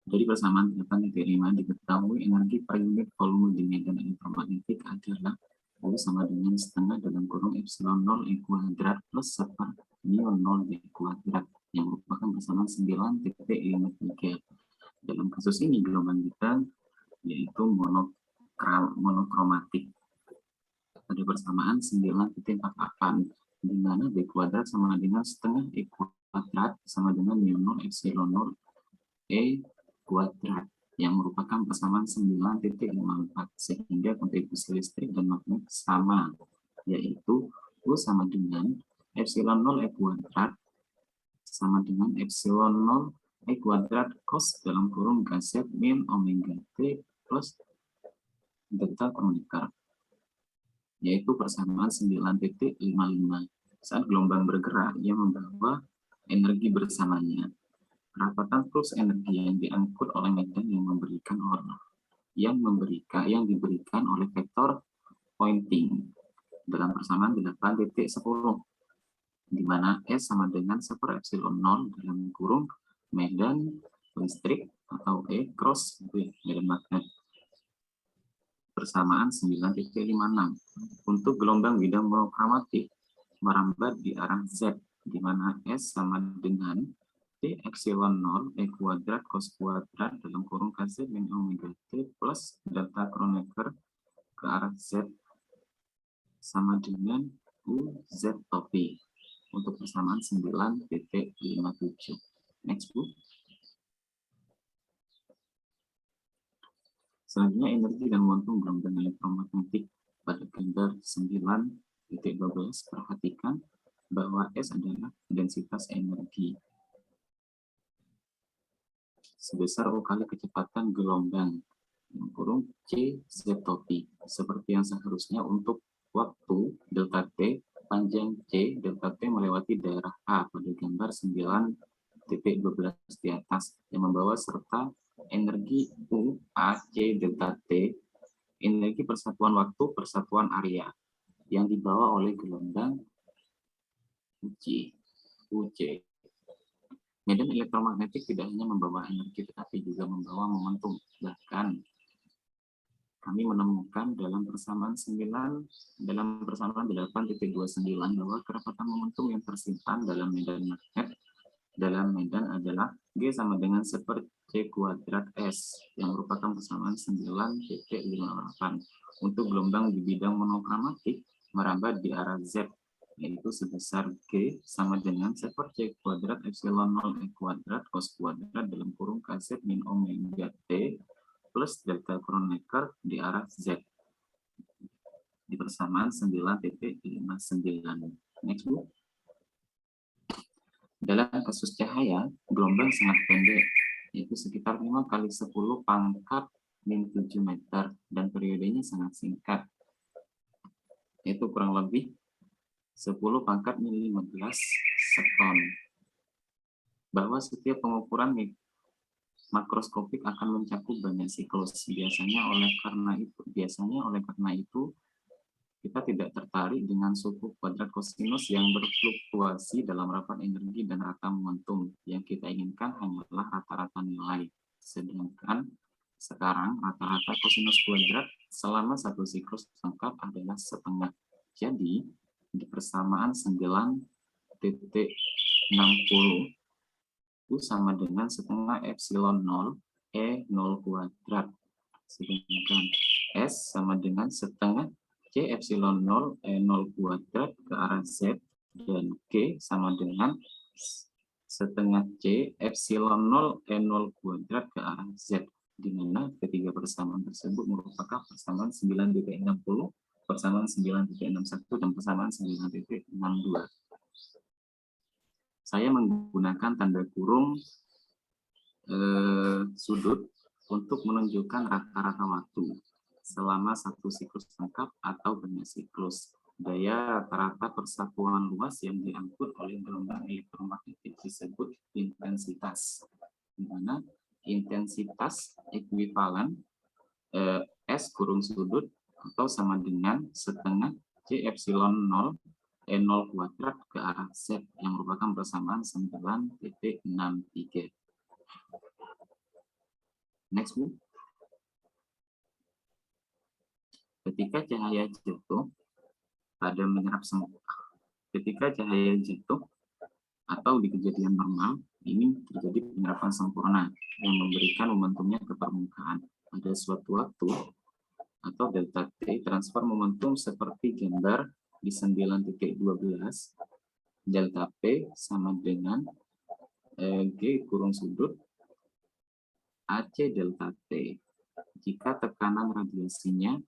Dari persamaan 8.5 diketahui energi per unit volume di medan elektromagnetik adalah U sama dengan setengah dalam kurung epsilon 0 E kuadrat plus 1 mu 0 D kuadrat yang merupakan persamaan 9.53. Dalam kasus ini gelombang kita yaitu monokromatik. Pada persamaan 9.48 di mana D kuadrat sama dengan setengah E kuadrat sama dengan mu 0 epsilon 0 E kuadrat yang merupakan persamaan 9.54, sehingga kontribusi listrik dan magnet sama, yaitu U sama dengan epsilon 0 E kuadrat sama dengan epsilon 0 E kuadrat cos dalam kurung Kz min omega T plus delta Kronecker, yaitu persamaan 9.55. Saat gelombang bergerak, ia membawa energi bersamanya. Rapatan flux energi yang diangkut oleh medan yang diberikan oleh vektor pointing dalam persamaan 8.10, di mana S sama dengan 1 epsilon 0 dalam kurung medan listrik atau E cross medan magnet, persamaan 9.56. Untuk gelombang bidang monokromatik merambat di arah Z, di mana S sama dengan T epsilon 0 E kuadrat cos kuadrat dalam kurung Kz min omega T plus delta Kronecker ke arah Z sama dengan U Z topi untuk persamaan 9.57. Next, Bu. Selanjutnya energi dan momentum gelombang elektromagnetik pada gambar 9.12. Perhatikan bahwa S adalah densitas energi sebesar U kali kecepatan gelombang kurung C Z topi, seperti yang seharusnya untuk waktu delta T panjang C delta T melewati daerah A pada gambar 9.12 di atas, yang membawa serta energi U A C delta T, energi persatuan waktu persatuan area yang dibawa oleh gelombang UC. Medan elektromagnetik tidak hanya membawa energi, tetapi juga membawa momentum. Bahkan kami menemukan dalam persamaan 8.29 bahwa kerapatan momentum yang tersimpan dalam medan magnet dalam medan adalah G sama dengan 1/C kuadrat S, yang merupakan persamaan 9.58. Untuk gelombang di bidang monokromatik merambat di arah Z, yaitu sebesar G sama dengan 1/C kuadrat epsilon 0 E kuadrat cos kuadrat dalam kurung Kz min omega T plus delta Kronecker di arah Z di persamaan 9.59. Next, Bu. Dalam kasus cahaya, gelombang sangat pendek, yaitu sekitar 5 kali 10 pangkat min 7 meter, dan periodenya sangat singkat, yaitu kurang lebih 10 pangkat min 15 sekon. Bahwa setiap pengukuran makroskopik akan mencakup banyak siklus. Biasanya oleh karena itu kita tidak tertarik dengan suku kuadrat kosinus yang berfluktuasi dalam rapat energi dan rata momentum. Yang kita inginkan hanyalah rata-rata nilai. Sedangkan sekarang rata-rata kosinus kuadrat selama satu siklus lengkap adalah setengah. Jadi di persamaan 9.60 itu sama dengan setengah epsilon 0 E0 kuadrat. Sedangkan S sama dengan setengah C epsilon 0 E0 kuadrat ke arah Z, dan G sama dengan setengah C epsilon 0 E0 kuadrat ke arah Z, di mana ketiga persamaan tersebut merupakan persamaan 9.60, persamaan 9.61, dan persamaan 9.62. Saya menggunakan tanda kurung sudut untuk menunjukkan rata-rata waktu selama satu siklus lengkap atau banyak siklus. Daya rata-rata persatuan luas yang diangkut oleh gelombang elektromagnetik disebut intensitas, di mana intensitas ekuivalen S kurung sudut atau sama dengan setengah C epsilon 0 E0 kuadrat ke arah Z, yang merupakan persamaan 9.63. Next, Bu. Ketika cahaya jatuh atau di kejadian normal, ini terjadi penyerapan sempurna yang memberikan momentumnya ke permukaan. Pada suatu waktu atau delta T, transfer momentum seperti gambar di 9.12, delta P sama dengan G kurung sudut AC delta T jika tekanan radiasinya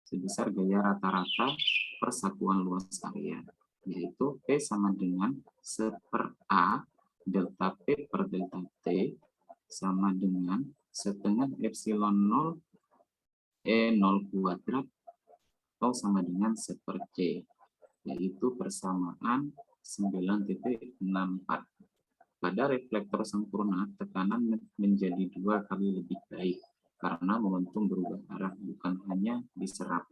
sebesar gaya rata-rata persatuan luas area, yaitu P sama dengan 1/A delta P per delta T sama dengan setengah epsilon 0 E0 kuadrat atau sama dengan 1/C, yaitu persamaan 9.64. Pada reflektor sempurna, tekanan menjadi 2 kali lebih baik karena momentum berubah arah, bukan hanya diserap.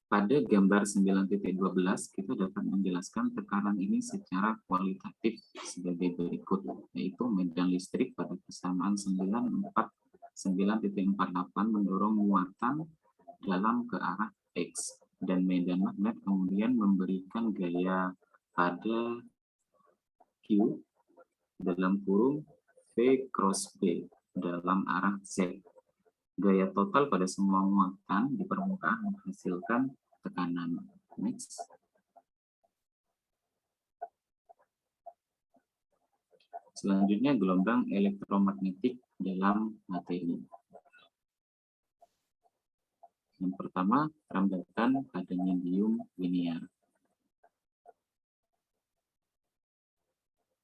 Pada gambar 9.12, kita dapat menjelaskan tekanan ini secara kualitatif sebagai berikut, yaitu medan listrik pada persamaan 9.48 mendorong muatan dalam ke arah X, dan medan magnet kemudian memberikan gaya pada Q dalam kurung V cross B dalam arah Z. Gaya total pada semua muatan di permukaan menghasilkan tekanan. Next. Selanjutnya, gelombang elektromagnetik dalam materi. Yang pertama, rambatan pada medium linear.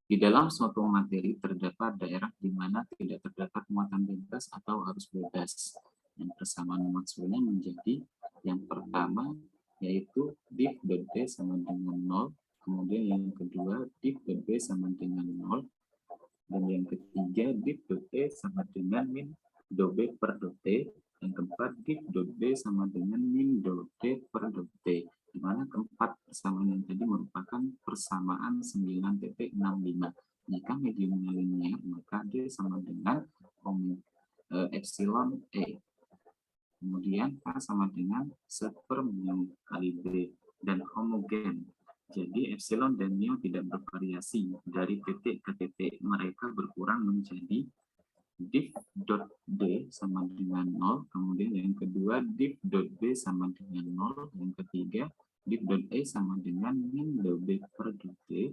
Di dalam suatu materi terdapat daerah di mana tidak terdapat muatan bebas atau arus bebas. Yang persamaan Maxwell-nya menjadi yang pertama, yaitu div dot D sama dengan 0, kemudian yang kedua div dot B sama dengan 0, dan yang ketiga div dot E sama dengan min do B per dot T, yang keempat div dot B sama dengan min do D per dot T, di mana keempat persamaan yang tadi merupakan persamaan 9.65. Jika mediumnya linear, maka D sama dengan epsilon E. Kemudian K sama dengan 1/mu kali B, dan homogen. Jadi epsilon dan mu tidak bervariasi dari titik ke titik. Mereka berkurang menjadi div dot D sama dengan 0, kemudian yang kedua div dot B sama dengan 0, yang ketiga div dot E sama dengan min do B per dot D,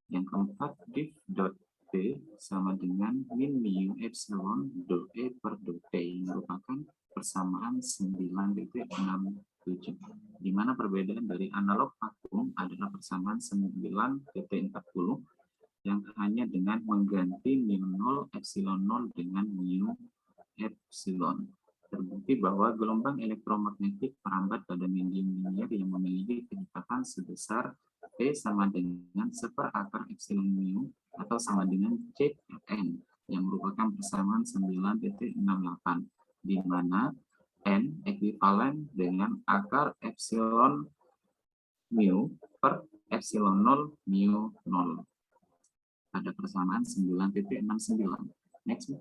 yang keempat div dot B sama dengan min mu epsilon do E per dot T, yang merupakan persamaan 9.67, di mana perbedaan dari analog vakum adalah persamaan 9.40 yang hanya dengan mengganti mu 0 epsilon 0 dengan mu epsilon. Terbukti bahwa gelombang elektromagnetik merambat pada medium linear yang memiliki kecepatan sebesar P sama dengan 1/akar epsilon mu atau sama dengan CN yang merupakan persamaan 9,68, di mana N ekuivalen dengan akar epsilon mu per epsilon 0 mu 0 pada persamaan 9,69. Next.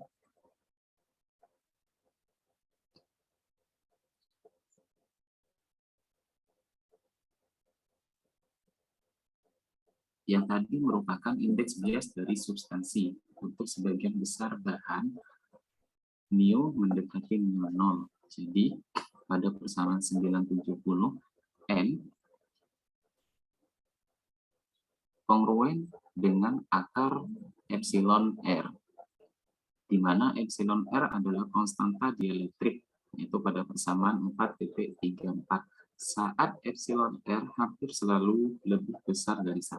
Yang tadi merupakan indeks bias dari substansi. Untuk sebagian besar bahan, mu mendekati mu 0. Jadi, pada persamaan 970, N kongruen dengan akar epsilon R, di mana epsilon R adalah konstanta dielektrik, yaitu pada persamaan 4,34. Saat epsilon R hampir selalu lebih besar dari 1,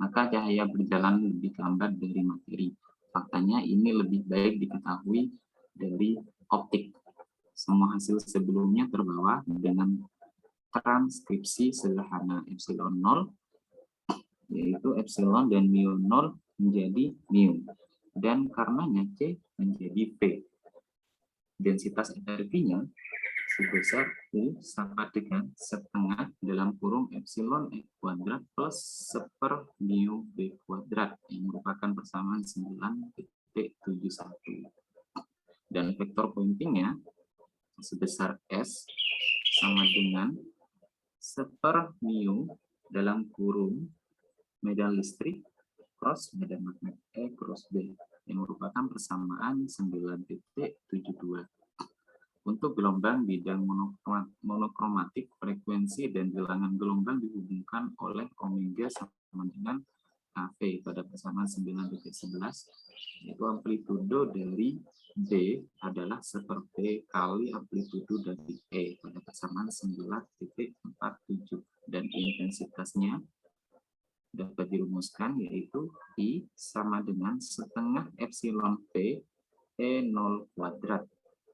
maka cahaya berjalan lebih lambat dari materi. Faktanya ini lebih baik diketahui dari optik. Semua hasil sebelumnya terbawa dengan transkripsi sederhana epsilon 0, yaitu epsilon dan mu 0 menjadi mu, dan karenanya C menjadi P. Densitas energinya sebesar U sama dengan setengah dalam kurung epsilon E kuadrat plus seper mu B kuadrat yang merupakan persamaan 9,71. Dan vektor pointingnya sebesar S sama dengan seper mu dalam kurung medan listrik cross medan magnet E cross B yang merupakan persamaan 9,72. Untuk gelombang bidang monokromatik, frekuensi dan bilangan gelombang dihubungkan oleh omega sama dengan KV pada persamaan 9,11, yaitu amplitudo dari D adalah seperti kali amplitudo dari E pada persamaan 9,47, dan intensitasnya dapat dirumuskan yaitu I sama dengan setengah epsilon P E0 kuadrat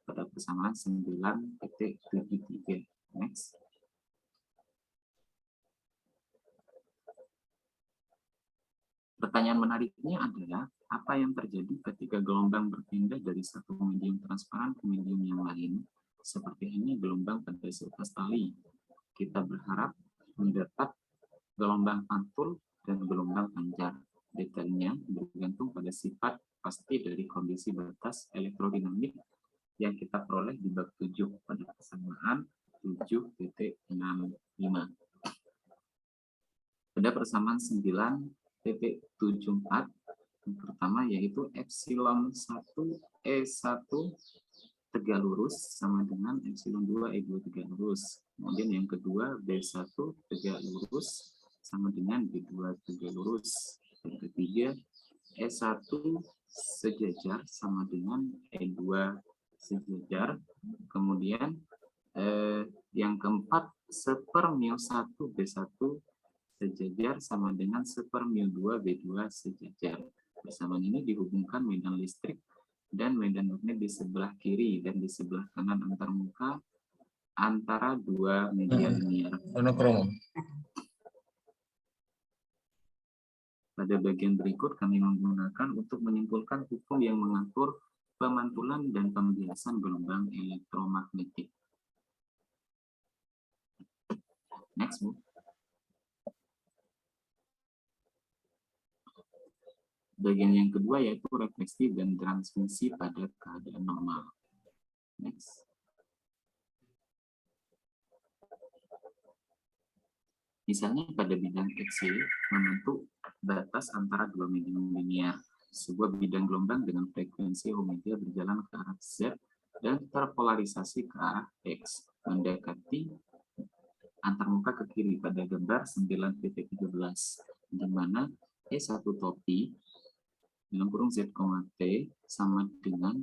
pada persamaan 9,73. Next. Pertanyaan menariknya adalah, apa yang terjadi ketika gelombang berpindah dari satu medium transparan ke medium yang lain? Seperti ini gelombang pada seutas tali. Kita berharap mendapat gelombang pantul dan gelombang panjang. Detailnya bergantung pada sifat pasti dari kondisi batas elektrodinamik yang kita peroleh di bab 7 pada persamaan 7,65. Pada persamaan 9,74, yang pertama yaitu epsilon 1 E1 tegak lurus sama dengan epsilon 2 E2 tegak lurus. Kemudian yang kedua B1 tegak lurus sama dengan B2 tegak lurus. Yang ketiga E1 sejajar sama dengan E2 sejajar. Kemudian yang keempat seper mu 1 B1 sejajar sama dengan seper mu 2 B2 sejajar. Persamaan ini dihubungkan medan listrik dan medan magnet di sebelah kiri dan di sebelah kanan antarmuka antara dua media linear. Pada bagian berikut kami menggunakan untuk menyimpulkan hukum yang mengatur pemantulan dan pembiasan gelombang elektromagnetik. Next, Bu. Bagian yang kedua yaitu refleksi dan transmisi pada keadaan normal. Next. Misalnya pada bidang kecil membentuk batas antara dua medium linear. Sebuah bidang gelombang dengan frekuensi omega berjalan ke arah Z dan terpolarisasi ke arah X, mendekati antarmuka ke kiri pada gambar 9,13, di mana E1 topi dalam kurung Z, T sama dengan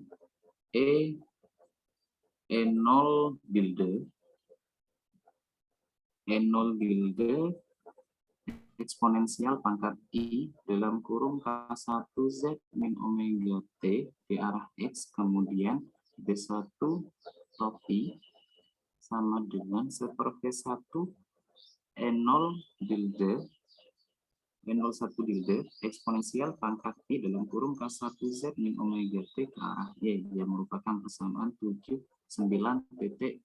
E0 tilde eksponensial pangkat I dalam kurung K1 Z min omega T di arah X, kemudian B1 topi sama dengan seper V1 E0 tilde N01 tilde eksponensial pangkat I dalam kurung K1Z min omega T ke arah Y yang merupakan persamaan 79.75.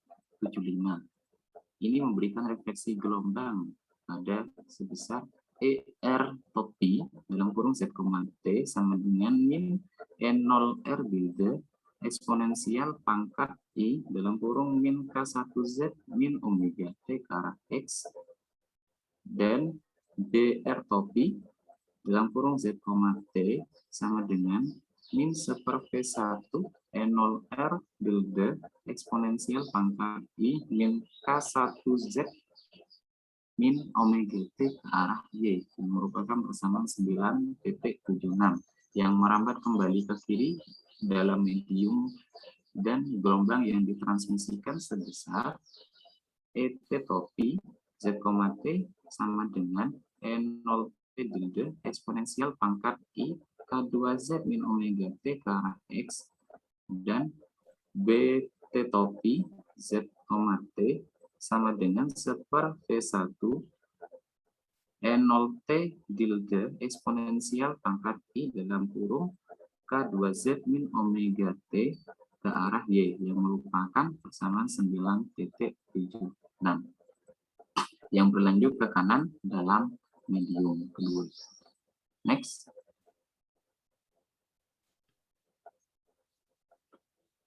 Ini memberikan refleksi gelombang pada sebesar ER top P dalam kurung Z, T sama dengan min N0R tilde eksponensial pangkat I dalam kurung min K1Z min omega T ke arah X dan BR topi dalam kurung Z, T sama dengan min 1/V1 N0R tilde eksponensial pangkat I min K1Z min omega T ke arah Y yang merupakan persamaan 9.76 yang merambat kembali ke kiri dalam medium dan gelombang yang ditransmisikan sebesar ET topi Z, T sama dengan N0T tilde eksponensial pangkat I K2Z min omega T ke arah X dan BT topi Z, T sama dengan 1/V1 N0T tilde eksponensial pangkat I dalam kurung K2Z min omega T ke arah Y yang merupakan persamaan 9.76 yang berlanjut ke kanan dalam medium kedua. Next.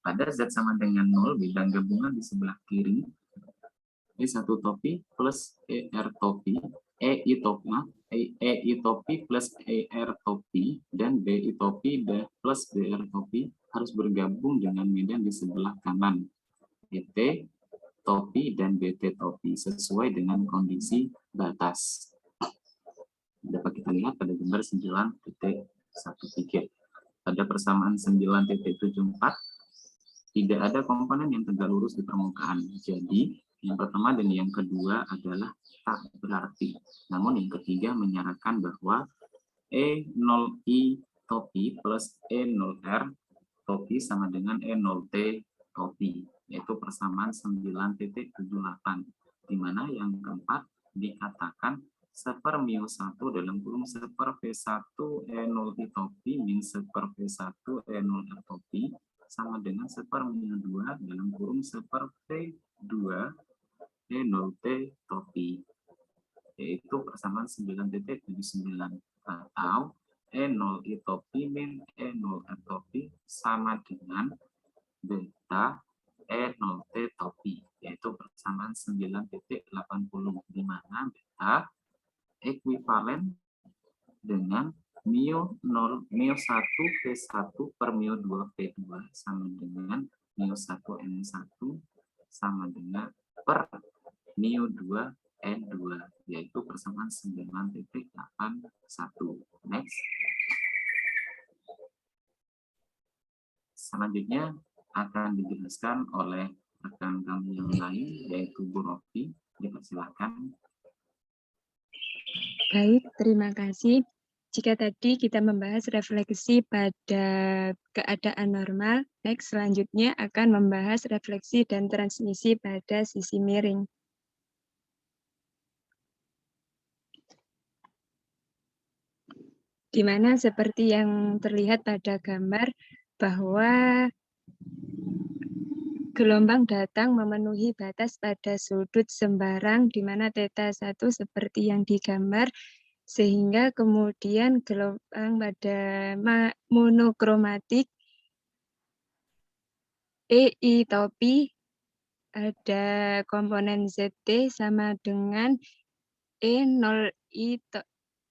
Pada Z sama dengan 0, bidang gabungan di sebelah kiri E1 topi plus ER topi, EI topi plus ER topi, dan BI topi plus BR topi harus bergabung dengan medan di sebelah kanan ET topi dan BT topi sesuai dengan kondisi batas. Dapat kita lihat pada gambar 9.13. Pada persamaan 9.74 tidak ada komponen yang tegak lurus di permukaan. Jadi yang pertama dan yang kedua adalah tak berarti. Namun yang ketiga menyarankan bahwa E0I topi plus E0R topi sama dengan E0T topi, yaitu persamaan 9.78, di mana yang keempat dikatakan 1/μ1 dalam kurung 1/V1 E0I topi min 1/V1 E0R topi sama dengan 1/μ2 dalam kurung 1/V2 E0T topi, yaitu persamaan 9.79 atau E0I topi min E0R topi sama dengan beta E0T topi, yaitu persamaan 9.80, di mana beta ekuivalen dengan μ1 V1/μ2 V2 sama dengan μ1 N1 sama dengan per μ2 N2, yaitu persamaan 9.81. Next. Selanjutnya akan dijelaskan oleh rekan kami yang lain, yaitu Bu Rofi. Dipersilakan. Baik, terima kasih. Jika tadi kita membahas refleksi pada keadaan normal, next selanjutnya akan membahas refleksi dan transmisi pada sisi miring. Di mana seperti yang terlihat pada gambar bahwa gelombang datang memenuhi batas pada sudut sembarang di mana θ1 seperti yang digambar, sehingga kemudian gelombang pada monokromatik EI topi ada komponen ZT sama dengan E0I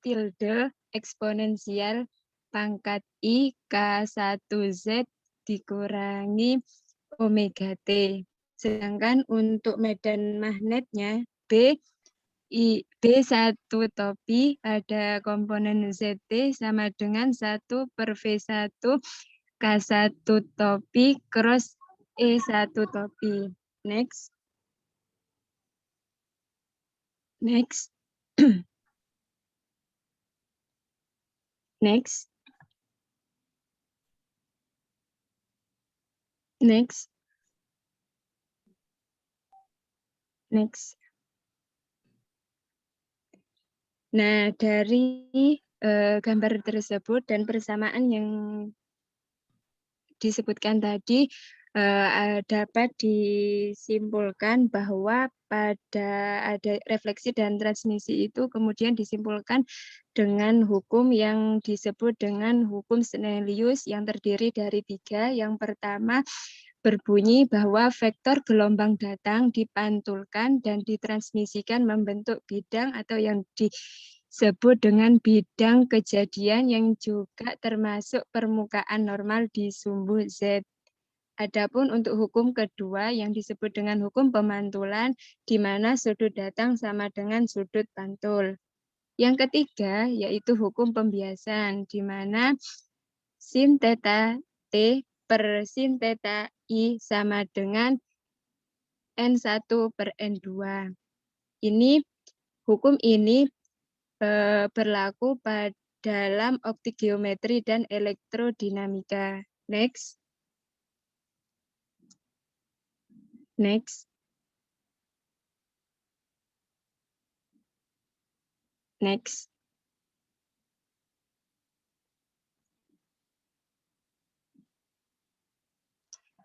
tilde eksponensial pangkat I K1Z dikurangi omega T. Sedangkan untuk medan magnetnya B1 topi ada komponen ZT sama dengan 1/V1 K1 topi cross E1 topi. Next. Next. Next. Next. Next. Nah, dari gambar tersebut dan persamaan yang disebutkan tadi dapat disimpulkan bahwa pada ada refleksi dan transmisi itu kemudian disimpulkan dengan hukum yang disebut dengan hukum Snellius yang terdiri dari 3. Yang pertama berbunyi bahwa vektor gelombang datang dipantulkan dan ditransmisikan membentuk bidang atau yang disebut dengan bidang kejadian yang juga termasuk permukaan normal di sumbu Z. Adapun untuk hukum kedua yang disebut dengan hukum pemantulan, di mana sudut datang sama dengan sudut pantul. Yang ketiga yaitu hukum pembiasan, di mana sin theta T per sin theta I sama dengan N1 per N2. Hukum ini berlaku dalam optik geometri dan elektrodinamika. Next. Next. Next.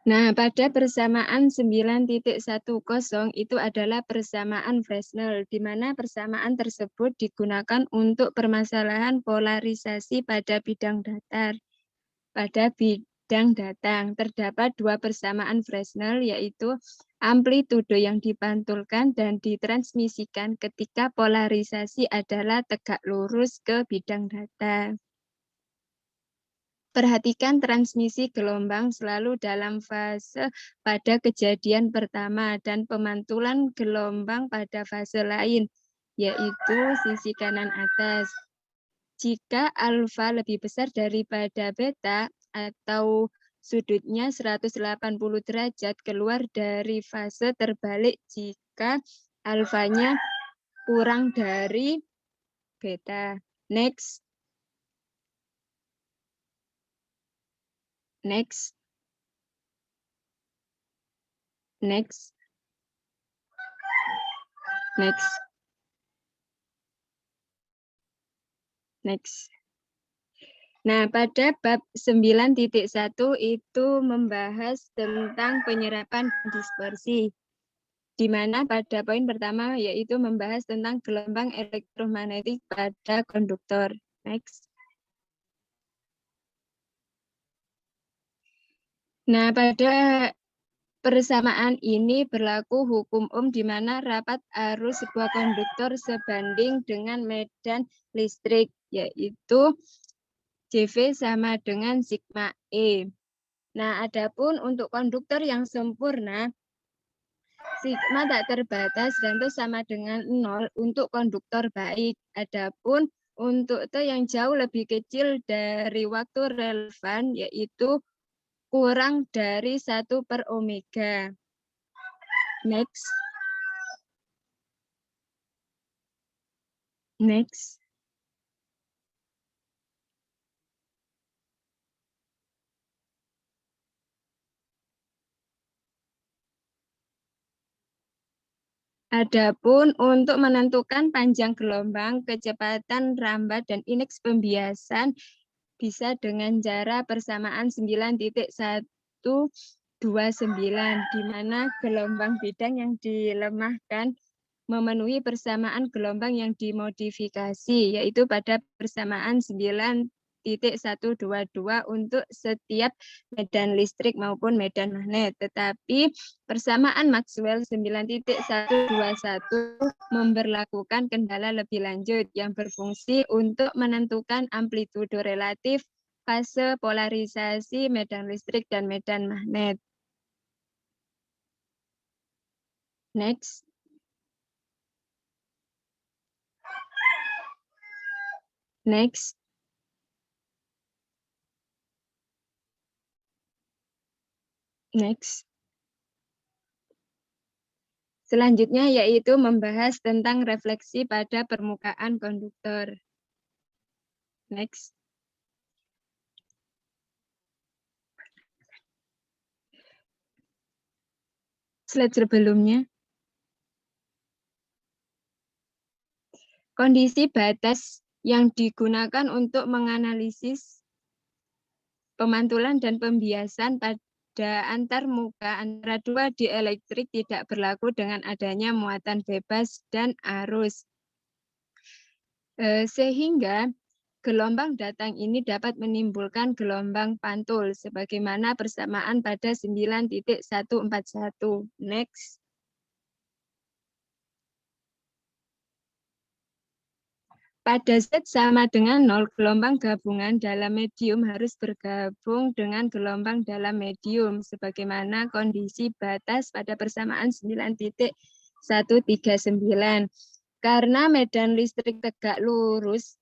Nah, pada persamaan 9.10 itu adalah persamaan Fresnel, di mana persamaan tersebut digunakan untuk permasalahan polarisasi pada bidang datar. Pada bidang datang, terdapat 2 persamaan Fresnel, yaitu amplitudo yang dipantulkan dan ditransmisikan ketika polarisasi adalah tegak lurus ke bidang datar. Perhatikan transmisi gelombang selalu dalam fase pada kejadian pertama dan pemantulan gelombang pada fase lain, yaitu sisi kanan atas. Jika alfa lebih besar daripada beta atau sudutnya 180 derajat keluar dari fase terbalik jika alfanya kurang dari beta. Next. Next. Next. Next. Next. Nah, pada bab 9.1 itu membahas tentang penyerapan dispersi, di mana pada poin pertama yaitu membahas tentang gelombang elektromagnetik pada konduktor. Next. Nah, pada persamaan ini berlaku hukum Ohm di mana rapat arus sebuah konduktor sebanding dengan medan listrik, yaitu JV sama dengan sigma E. Nah, adapun untuk konduktor yang sempurna, sigma tak terbatas dan itu sama dengan 0 untuk konduktor baik. Adapun untuk T yang jauh lebih kecil dari waktu relevan, yaitu kurang dari 1 per omega. Next. Next. Adapun untuk menentukan panjang gelombang, kecepatan rambat, dan indeks pembiasan bisa dengan cara persamaan 9.129, di mana gelombang bidang yang dilemahkan memenuhi persamaan gelombang yang dimodifikasi, yaitu pada persamaan 9.122 untuk setiap medan listrik maupun medan magnet. Tetapi persamaan Maxwell 9.121 memberlakukan kendala lebih lanjut yang berfungsi untuk menentukan amplitudo relatif fase polarisasi medan listrik dan medan magnet. Next. Next. Next. Selanjutnya yaitu membahas tentang refleksi pada permukaan konduktor. Next. Slide sebelumnya. Kondisi batas yang digunakan untuk menganalisis pemantulan dan pembiasan pada antarmuka antara dua dielektrik tidak berlaku dengan adanya muatan bebas dan arus. Sehingga gelombang datang ini dapat menimbulkan gelombang pantul sebagaimana persamaan pada 9.141. Next. Pada Z sama dengan 0, gelombang gabungan dalam medium harus bergabung dengan gelombang dalam medium, sebagaimana kondisi batas pada persamaan 9.139. Karena medan listrik tegak lurus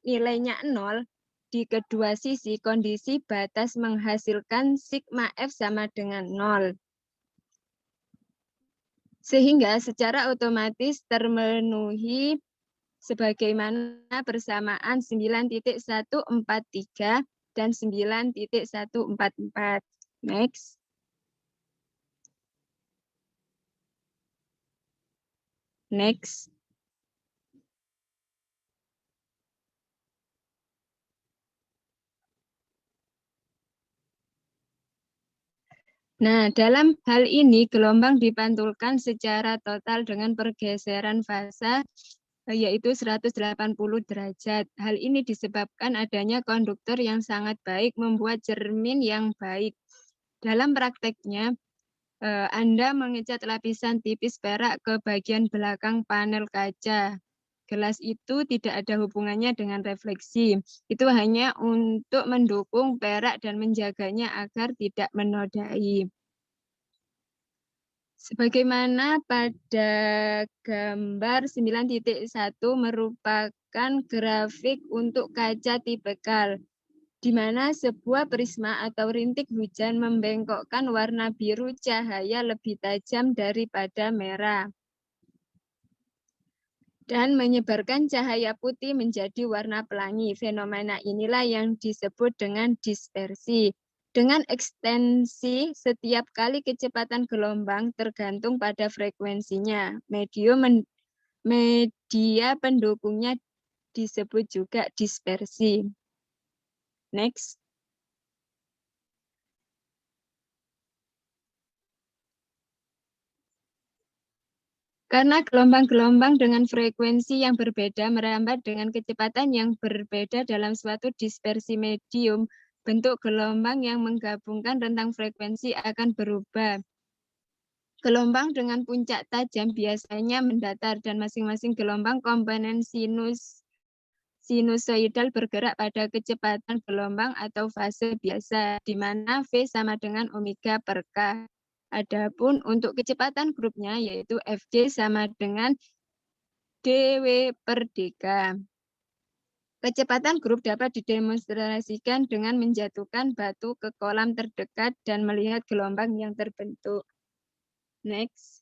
nilainya 0, di kedua sisi kondisi batas menghasilkan sigma F sama dengan 0. Sehingga secara otomatis termenuhi sebagaimana persamaan 9.143 dan 9.144. Next. Next. Nah, dalam hal ini gelombang dipantulkan secara total dengan pergeseran fasa yaitu 180 derajat. Hal ini disebabkan adanya konduktor yang sangat baik membuat cermin yang baik. Dalam prakteknya, Anda mengecat lapisan tipis perak ke bagian belakang panel kaca. Gelas itu tidak ada hubungannya dengan refleksi. Itu hanya untuk mendukung perak dan menjaganya agar tidak menodai. Sebagaimana pada gambar 9.1 merupakan grafik untuk kaca tipikal, di mana sebuah prisma atau rintik hujan membengkokkan warna biru cahaya lebih tajam daripada merah dan menyebarkan cahaya putih menjadi warna pelangi. Fenomena inilah yang disebut dengan dispersi. Dengan ekstensi, setiap kali kecepatan gelombang tergantung pada frekuensinya. Media pendukungnya disebut juga dispersi. Next. Karena gelombang-gelombang dengan frekuensi yang berbeda merambat dengan kecepatan yang berbeda dalam suatu dispersi medium, bentuk gelombang yang menggabungkan rentang frekuensi akan berubah. Gelombang dengan puncak tajam biasanya mendatar dan masing-masing gelombang komponen sinusoidal bergerak pada kecepatan gelombang atau fase biasa, di mana V sama dengan omega per K. Adapun untuk kecepatan grupnya yaitu Fj sama dengan dW per dk. Kecepatan grup dapat didemonstrasikan dengan menjatuhkan batu ke kolam terdekat dan melihat gelombang yang terbentuk. Next.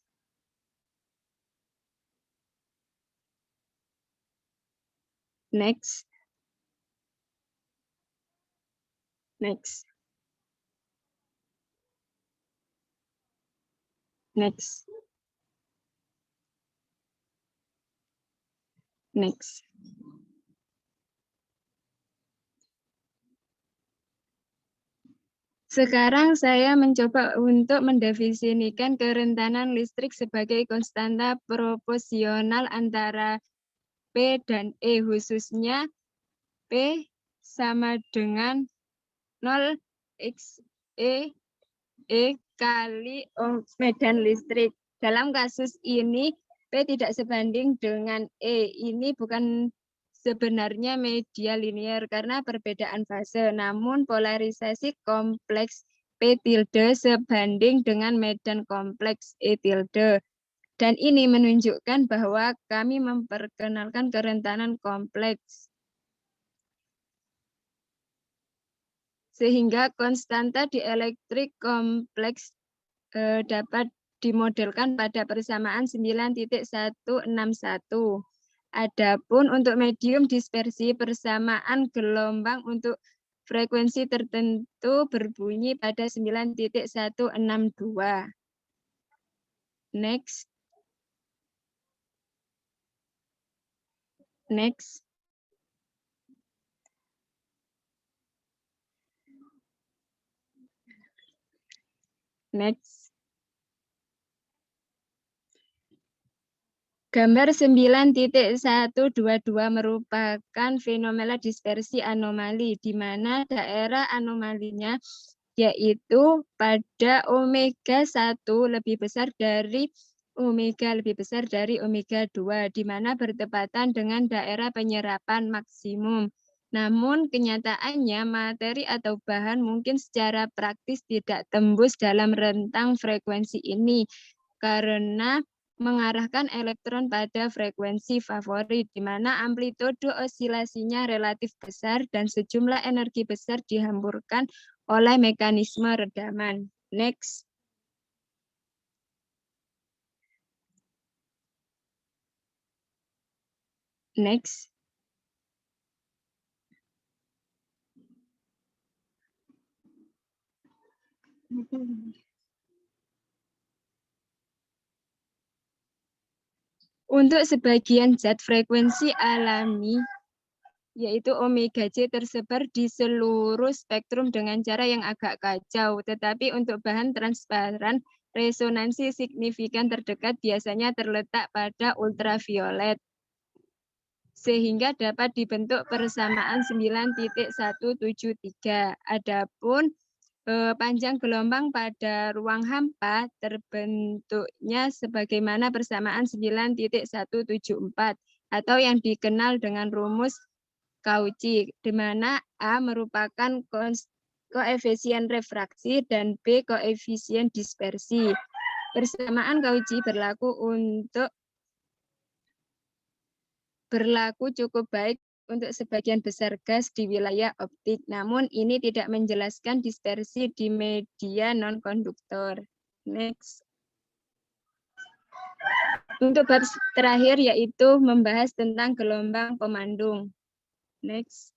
Next. Next. Next. Next. Sekarang saya mencoba untuk mendefinisikan kerentanan listrik sebagai konstanta proporsional antara P dan E, khususnya P sama dengan 0 X E kali medan listrik. Dalam kasus ini, P tidak sebanding dengan E. Ini bukan sebenarnya media linear karena perbedaan fase, namun polarisasi kompleks P tilde sebanding dengan medan kompleks E tilde. Dan ini menunjukkan bahwa kami memperkenalkan kerentanan kompleks. Sehingga konstanta dielektrik kompleks dapat dimodelkan pada persamaan 9.161. Adapun untuk medium dispersi, persamaan gelombang untuk frekuensi tertentu berbunyi pada 9.162. Next. Next. Next. Gambar 9.122 merupakan fenomena dispersi anomali, di mana daerah anomalinya yaitu pada omega 1 lebih besar dari omega 2, di mana bertepatan dengan daerah penyerapan maksimum. Namun kenyataannya materi atau bahan mungkin secara praktis tidak tembus dalam rentang frekuensi ini karena mengarahkan elektron pada frekuensi favorit, di mana amplitudo osilasinya relatif besar dan sejumlah energi besar dihamburkan oleh mekanisme redaman. Next. Next. Untuk sebagian zat frekuensi alami, yaitu omega J tersebar di seluruh spektrum dengan cara yang agak kacau. Tetapi untuk bahan transparan, resonansi signifikan terdekat biasanya terletak pada ultraviolet, sehingga dapat dibentuk persamaan 9.173. Adapun panjang gelombang pada ruang hampa terbentuknya sebagaimana persamaan 9.174 atau yang dikenal dengan rumus Cauchy, di mana A merupakan koefisien refraksi dan B koefisien dispersi. Persamaan Cauchy berlaku cukup baik untuk sebagian besar gas di wilayah optik, namun ini tidak menjelaskan dispersi di media non-konduktor. Next. Untuk bab terakhir yaitu membahas tentang gelombang pemandung. Next.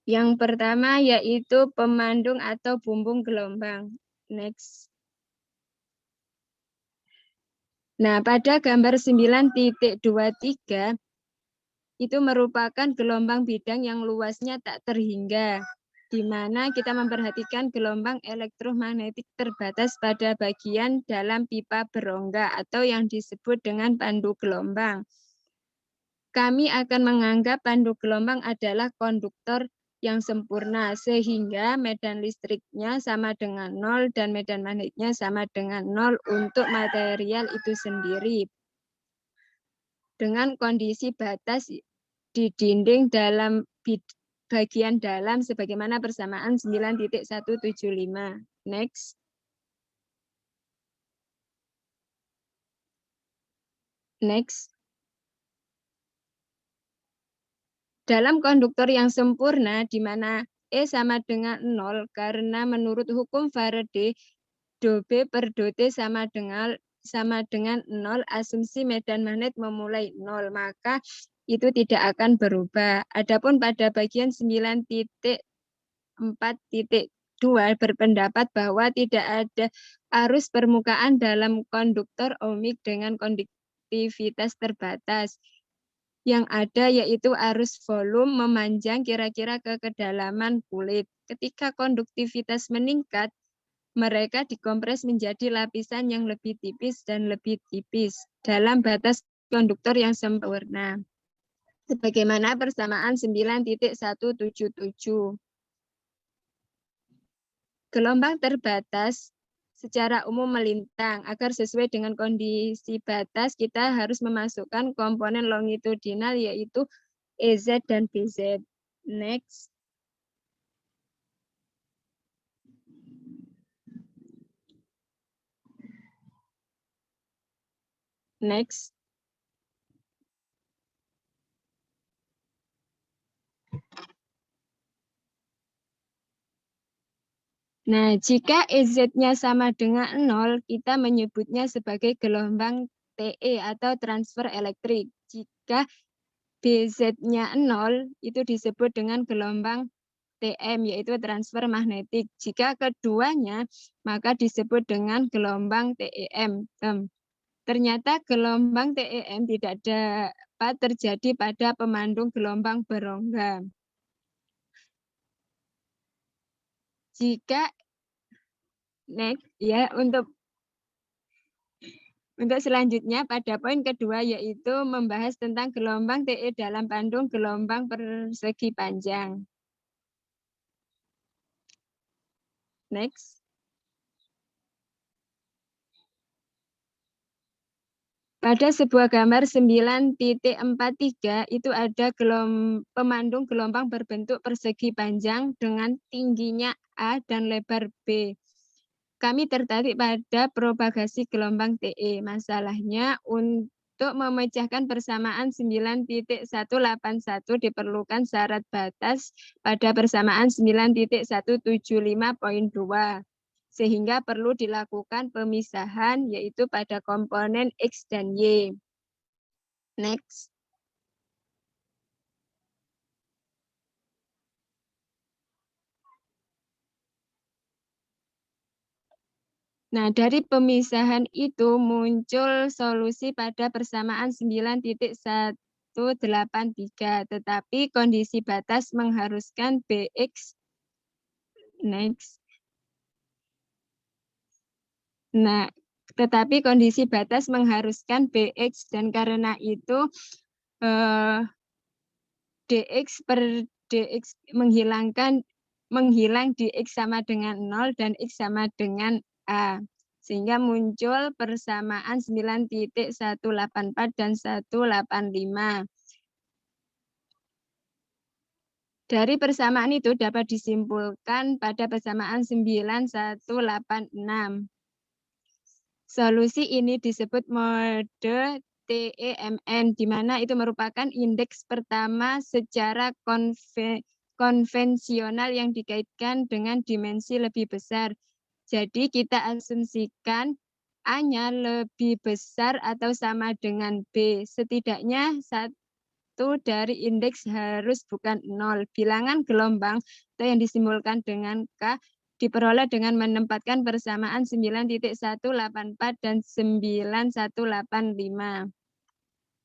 Yang pertama yaitu pemandung atau bumbung gelombang. Next. Nah, pada gambar 9.23 itu merupakan gelombang bidang yang luasnya tak terhingga, di mana kita memperhatikan gelombang elektromagnetik terbatas pada bagian dalam pipa berongga atau yang disebut dengan pandu gelombang. Kami akan menganggap pandu gelombang adalah konduktor yang sempurna, sehingga medan listriknya sama dengan 0 dan medan magnetnya sama dengan 0 untuk material itu sendiri. Dengan kondisi batas di dinding dalam bagian dalam sebagaimana persamaan 9.175. Next. Next. Dalam konduktor yang sempurna, di mana E sama dengan 0, karena menurut hukum Faraday, do B per do T sama dengan 0, asumsi medan magnet memulai 0, maka itu tidak akan berubah. Adapun pada bagian 9.4.2 berpendapat bahwa tidak ada arus permukaan dalam konduktor ohmik dengan konduktivitas terbatas. Yang ada yaitu arus volume memanjang kira-kira ke kedalaman kulit. Ketika konduktivitas meningkat, mereka dikompres menjadi lapisan yang lebih tipis dan lebih tipis dalam batas konduktor yang sempurna. Sebagaimana persamaan 9.177. Gelombang terbatas secara umum melintang. Agar sesuai dengan kondisi batas, kita harus memasukkan komponen longitudinal yaitu EZ dan BZ. Next. Next. Nah, jika EZ-nya sama dengan 0, kita menyebutnya sebagai gelombang TE atau transfer elektrik. Jika BZ-nya 0, itu disebut dengan gelombang TM, yaitu transfer magnetik. Jika keduanya, maka disebut dengan gelombang TEM. ternyata gelombang TEM tidak dapat terjadi pada pemandung gelombang berongga. Jika next ya untuk selanjutnya pada poin kedua yaitu membahas tentang gelombang TE dalam pandung gelombang persegi panjang. Next. Pada sebuah gambar 9.43 itu ada pemandung gelombang berbentuk persegi panjang dengan tingginya A dan lebar B. Kami tertarik pada propagasi gelombang TE. Masalahnya untuk memecahkan persamaan 9.181 diperlukan syarat batas pada persamaan 9.175.2. Sehingga perlu dilakukan pemisahan yaitu pada komponen X dan Y. Next. Nah, dari pemisahan itu muncul solusi pada persamaan 9.183, tetapi kondisi batas mengharuskan BX. Next. Nah, tetapi kondisi batas mengharuskan BX dan karena itu DX per DX menghilang DX sama dengan 0 dan X sama dengan A. Sehingga muncul persamaan 9.184 dan 185. Dari persamaan itu dapat disimpulkan pada persamaan 9186. Solusi ini disebut mode TEMN, di mana itu merupakan indeks pertama secara konvensional yang dikaitkan dengan dimensi lebih besar. Jadi kita asumsikan A-nya lebih besar atau sama dengan B. Setidaknya satu dari indeks harus bukan 0. Bilangan gelombang atau yang disimbolkan dengan K diperoleh dengan menempatkan persamaan 9.184 dan 9185.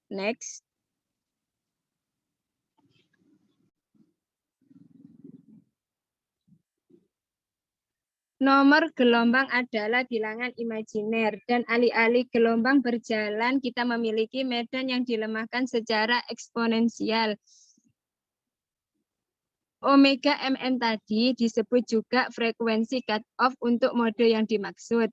Next. Nomor gelombang adalah bilangan imajiner dan alih-alih gelombang berjalan kita memiliki medan yang dilemahkan secara eksponensial. Omega MN tadi disebut juga frekuensi cut-off untuk mode yang dimaksud.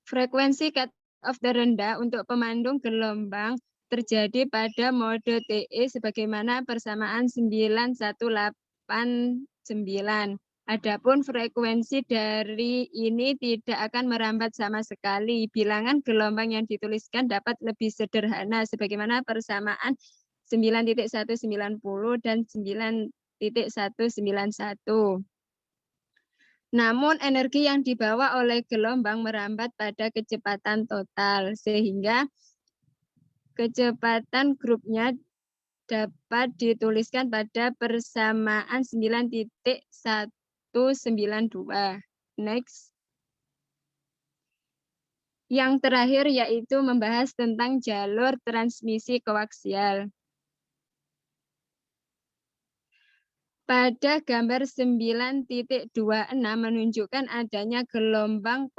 Frekuensi cut-off terendah untuk pemandung gelombang terjadi pada mode TE sebagaimana persamaan 9189. Adapun frekuensi dari ini tidak akan merambat sama sekali. Bilangan gelombang yang dituliskan dapat lebih sederhana sebagaimana persamaan 9.190 dan 9.191. Namun energi yang dibawa oleh gelombang merambat pada kecepatan total sehingga kecepatan grupnya dapat dituliskan pada persamaan 9.192. Next. Yang terakhir yaitu membahas tentang jalur transmisi koaksial. Pada gambar 9.26 menunjukkan adanya gelombang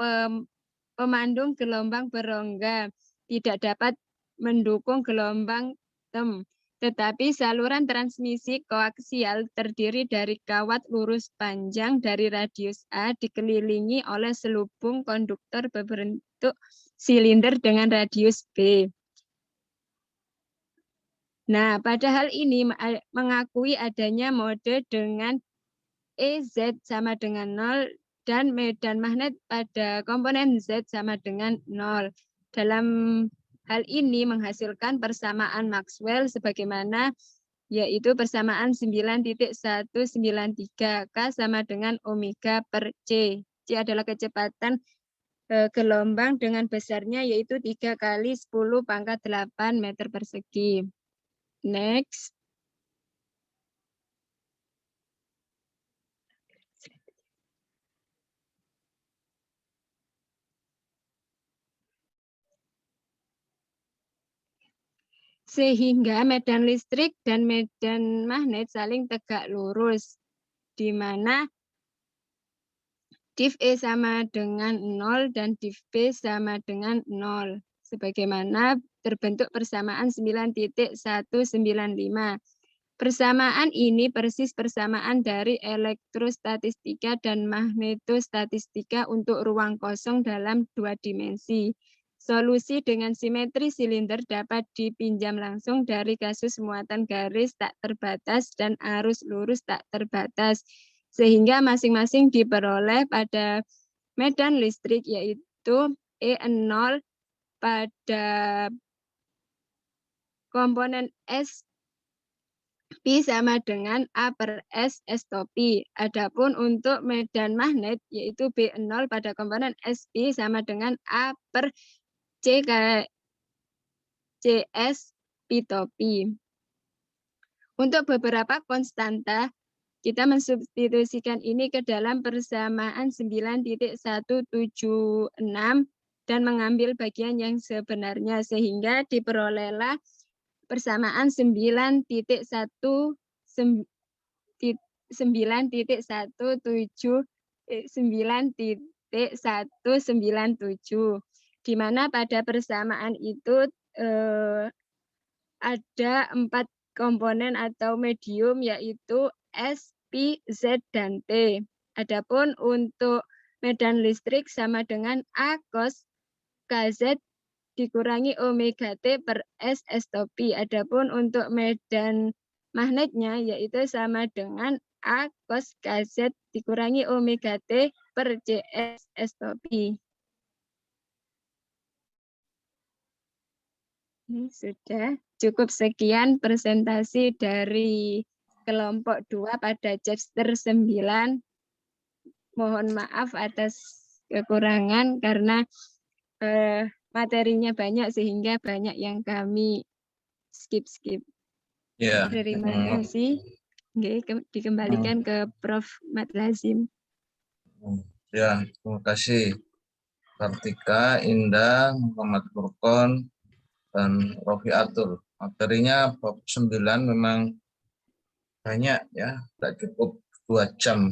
pemandung gelombang berongga tidak dapat mendukung gelombang TEM. Tetapi saluran transmisi koaksial terdiri dari kawat lurus panjang dari radius A dikelilingi oleh selubung konduktor berbentuk silinder dengan radius B. Nah, pada hal ini mengakui adanya mode dengan EZ sama dengan 0 dan medan magnet pada komponen Z sama dengan 0. Dalam hal ini menghasilkan persamaan Maxwell sebagaimana yaitu persamaan 9.193 K sama dengan omega per C. C adalah kecepatan gelombang dengan besarnya yaitu 3 kali 10⁸ meter persegi. Next. Sehingga medan listrik dan medan magnet saling tegak lurus, di mana div E sama dengan 0 dan div B sama dengan 0. Sebagaimana terbentuk persamaan 9.195. Persamaan ini persis persamaan dari elektrostatistika dan magnetostatistika untuk ruang kosong dalam 2 dimensi. Solusi dengan simetri silinder dapat dipinjam langsung dari kasus muatan garis tak terbatas dan arus lurus tak terbatas, sehingga masing-masing diperoleh pada medan listrik, yaitu E0 pada komponen S P sama dengan A per S P. Adapun untuk medan magnet, yaitu B0 pada komponen SP sama dengan A per C CS P. Untuk beberapa konstanta, kita mensubstitusikan ini ke dalam persamaan 9.176 dan mengambil bagian yang sebenarnya, sehingga diperolehlah persamaan 9.197, di mana pada persamaan itu ada 4 komponen atau medium, yaitu S, P, Z, dan T. Adapun untuk medan listrik sama dengan A cos KZ dikurangi omega T per S P. Adapun untuk medan magnetnya, yaitu sama dengan A cos KZ dikurangi omega T per CS P. Ini sudah cukup, sekian presentasi dari kelompok 2 pada chapter 9. Mohon maaf atas kekurangan karena materinya banyak sehingga banyak yang kami skip. Ya. Terima kasih. Dikembalikan ke Prof. Madlazim. Ya, terima kasih Kartika, Indah, Muhammad Furqon, dan Rofiatul. Materinya bab 9 memang banyak ya, tidak cukup 2 jam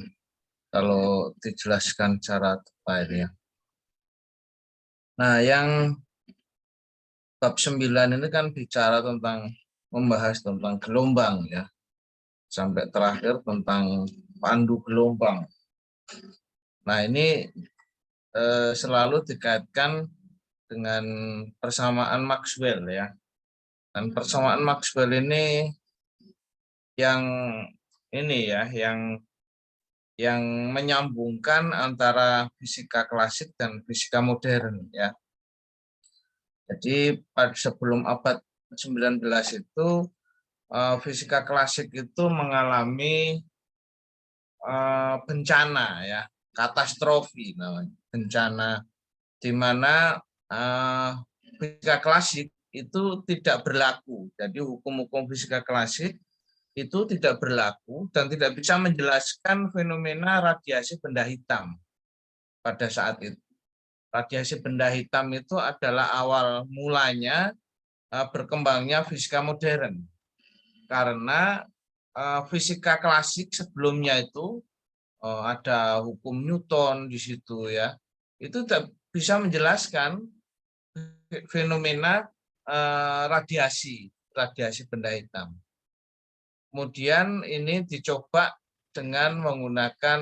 kalau dijelaskan secara tepat ya. Nah, yang bab 9 ini kan bicara tentang, membahas tentang gelombang ya, sampai terakhir tentang pandu gelombang. Nah, ini selalu dikaitkan dengan persamaan Maxwell ya. Dan persamaan Maxwell ini yang menyambungkan antara fisika klasik dan fisika modern ya. Jadi sebelum abad 19 itu fisika klasik itu mengalami bencana ya, katastrofi namanya, bencana di mana fisika klasik itu tidak berlaku. Jadi hukum-hukum fisika klasik itu tidak berlaku dan tidak bisa menjelaskan fenomena radiasi benda hitam pada saat itu. Radiasi benda hitam itu adalah awal mulanya berkembangnya fisika modern. Karena fisika klasik sebelumnya itu ada hukum Newton di situ ya. Itu tidak bisa menjelaskan fenomena radiasi benda hitam. Kemudian ini dicoba dengan menggunakan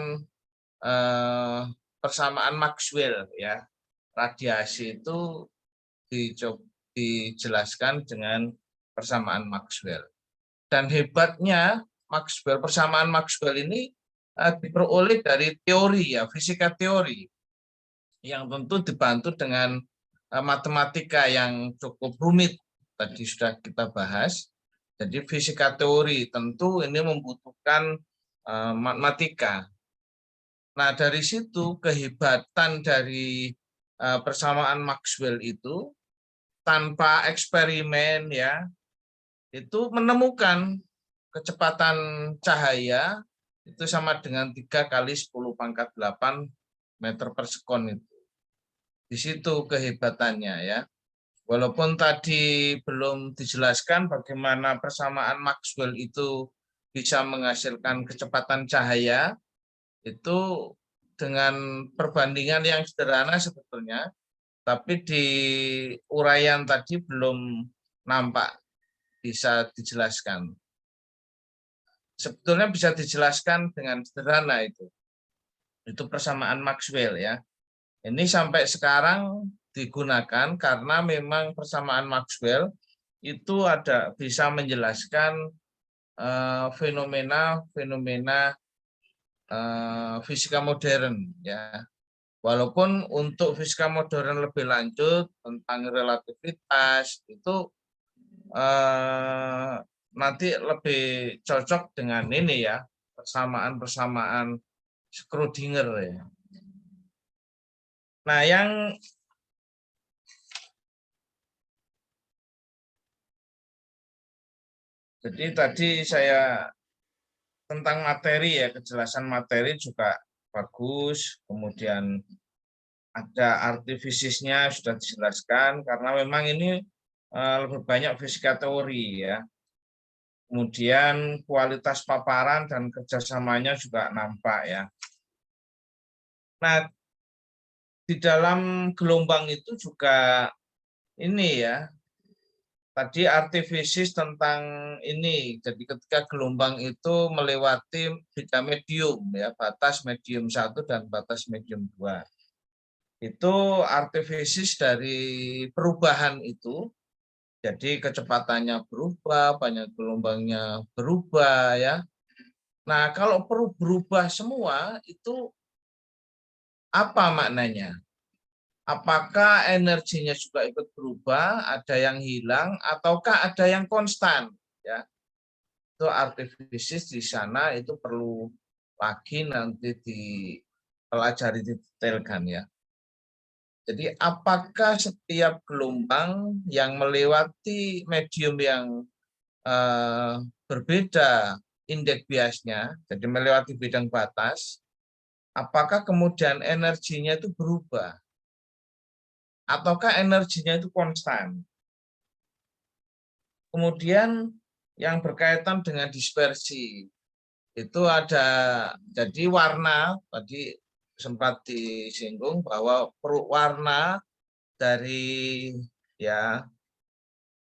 persamaan Maxwell ya. Radiasi itu dijelaskan dengan persamaan Maxwell. Dan hebatnya Maxwell, persamaan Maxwell ini diperoleh dari teori ya, fisika teori yang tentu dibantu dengan matematika yang cukup rumit, tadi sudah kita bahas. Jadi fisika teori tentu ini membutuhkan matematika. Nah, dari situ kehebatan dari persamaan Maxwell itu tanpa eksperimen ya, itu menemukan kecepatan cahaya itu sama dengan 3 kali 10⁸ meter per sekon itu. Di situ kehebatannya ya. Walaupun tadi belum dijelaskan bagaimana persamaan Maxwell itu bisa menghasilkan kecepatan cahaya, itu dengan perbandingan yang sederhana sebetulnya, tapi di uraian tadi belum nampak bisa dijelaskan. Sebetulnya bisa dijelaskan dengan sederhana itu. Itu persamaan Maxwell ya. Ini sampai sekarang digunakan karena memang persamaan Maxwell itu bisa menjelaskan fenomena-fenomena fisika modern ya. Walaupun untuk fisika modern lebih lanjut tentang relativitas itu nanti lebih cocok dengan ini ya, persamaan-persamaan Schrödinger ya. Nah, jadi tadi saya tentang materi ya, kejelasan materi juga bagus, kemudian ada artifisisnya sudah dijelaskan, karena memang ini lebih banyak fisika teori ya. Kemudian kualitas paparan dan kerjasamanya juga nampak ya. Nah, di dalam gelombang itu juga ini ya, tadi artifisis tentang ini. Jadi ketika gelombang itu melewati beda medium ya, batas medium 1 dan batas medium 2. Itu artifisis dari perubahan itu. Jadi kecepatannya berubah, banyak gelombangnya berubah ya. Nah, kalau berubah semua itu apa maknanya? Apakah energinya juga ikut berubah, ada yang hilang, ataukah ada yang konstan? Ya, itu artifisis di sana itu perlu lagi nanti dipelajari didetailkan ya. Jadi apakah setiap gelombang yang melewati medium yang berbeda indeks biasnya, jadi melewati bidang batas, apakah kemudian energinya itu berubah? Ataukah energinya itu konstan? Kemudian yang berkaitan dengan dispersi, itu ada, jadi warna, tadi sempat disinggung bahwa warna dari ya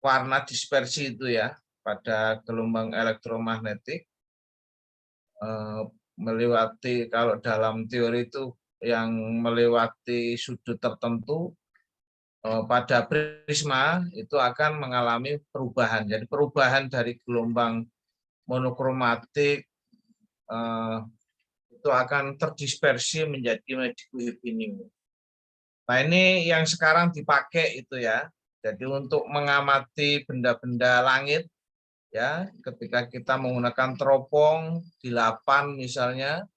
warna dispersi itu ya pada gelombang elektromagnetik melewati, kalau dalam teori itu yang melewati sudut tertentu pada prisma itu akan mengalami perubahan. Jadi perubahan dari gelombang monokromatik itu akan terdispersi menjadi medikuhipinium. Nah, ini yang sekarang dipakai itu ya. Jadi untuk mengamati benda-benda langit ya, ketika kita menggunakan teropong di 8 misalnya,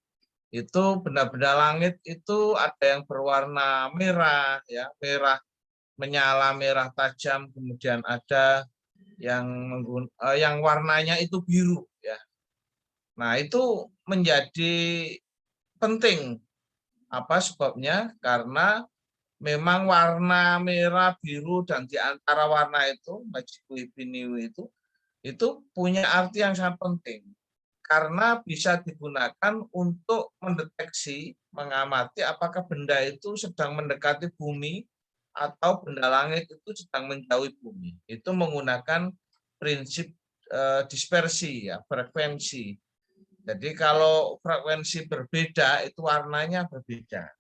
itu benda-benda langit itu ada yang berwarna merah ya, merah menyala, merah tajam, kemudian ada yang warnanya itu biru ya. Nah, itu menjadi penting. Apa sebabnya? Karena memang warna merah, biru, dan di antara warna itu, medikuhipinium itu punya arti yang sangat penting. Karena bisa digunakan untuk mendeteksi, mengamati apakah benda itu sedang mendekati bumi atau benda langit itu sedang menjauhi bumi. Itu menggunakan prinsip dispersi ya, frekuensi. Jadi kalau frekuensi berbeda itu warnanya berbeda.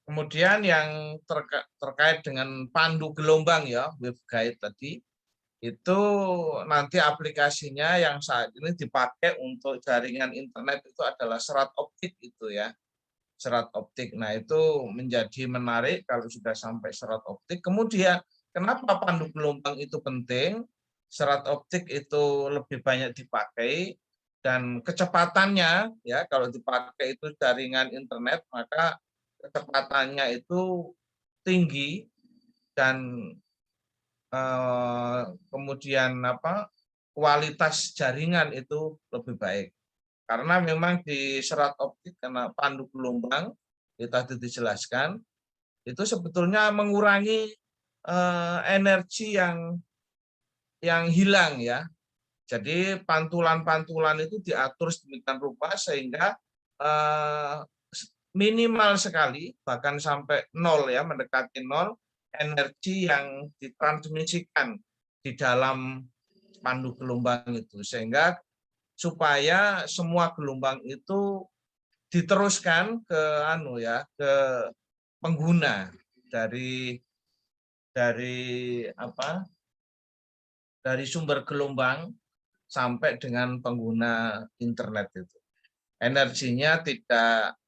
Kemudian yang terkait dengan pandu gelombang ya, waveguide tadi, itu nanti aplikasinya yang saat ini dipakai untuk jaringan internet itu adalah serat optik itu ya. Serat optik. Nah, itu menjadi menarik kalau sudah sampai serat optik. Kemudian kenapa pandu gelombang itu penting? Serat optik itu lebih banyak dipakai dan kecepatannya ya, kalau dipakai itu jaringan internet maka kecepatannya itu tinggi dan kemudian kualitas jaringan itu lebih baik. Karena memang di serat optik karena pandu gelombang kita tadi dijelaskan itu sebetulnya mengurangi energi yang hilang ya. Jadi pantulan-pantulan itu diatur sedemikian rupa sehingga minimal sekali, bahkan sampai 0 ya, mendekati 0, energi yang ditransmisikan di dalam pandu gelombang itu, sehingga supaya semua gelombang itu diteruskan ke ke pengguna dari sumber gelombang sampai dengan pengguna internet itu. Energinya tidak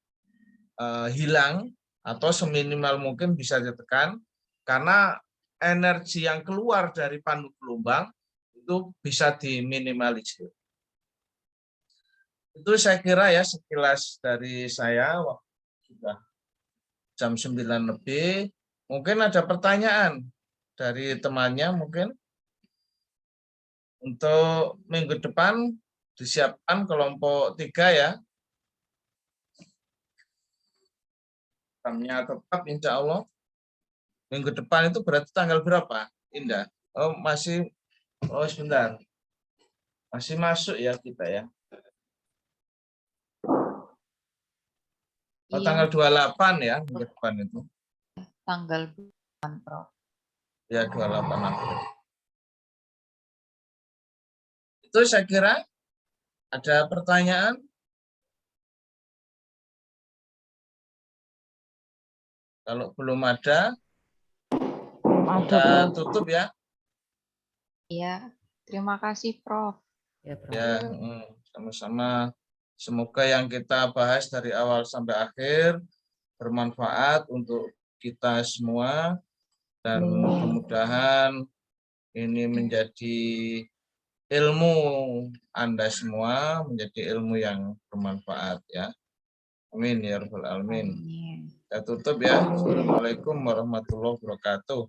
hilang atau seminimal mungkin bisa ditekan, karena energi yang keluar dari pandu gelombang itu bisa diminimalisir. Itu saya kira ya sekilas dari saya, sudah jam 9 lebih. Mungkin ada pertanyaan dari temannya mungkin. Untuk minggu depan disiapkan kelompok 3 ya. Jamnya tetap insya Allah. Minggu depan itu berarti tanggal berapa, Indah? Oh masih, sebentar. Masih masuk ya kita ya. Oh, tanggal 28 ya minggu depan itu. Tanggal 8, Prof. Ya 28 April. Itu saya kira. Ada pertanyaan? Kalau belum ada, kita tutup ya. Iya, terima kasih Prof. Ya, Prof. Ya, sama-sama. Semoga yang kita bahas dari awal sampai akhir bermanfaat untuk kita semua, dan mudah-mudahan ini menjadi ilmu Anda semua, menjadi ilmu yang bermanfaat ya. Amin ya rabbal alamin. Kita tutup ya. Assalamualaikum warahmatullahi wabarakatuh.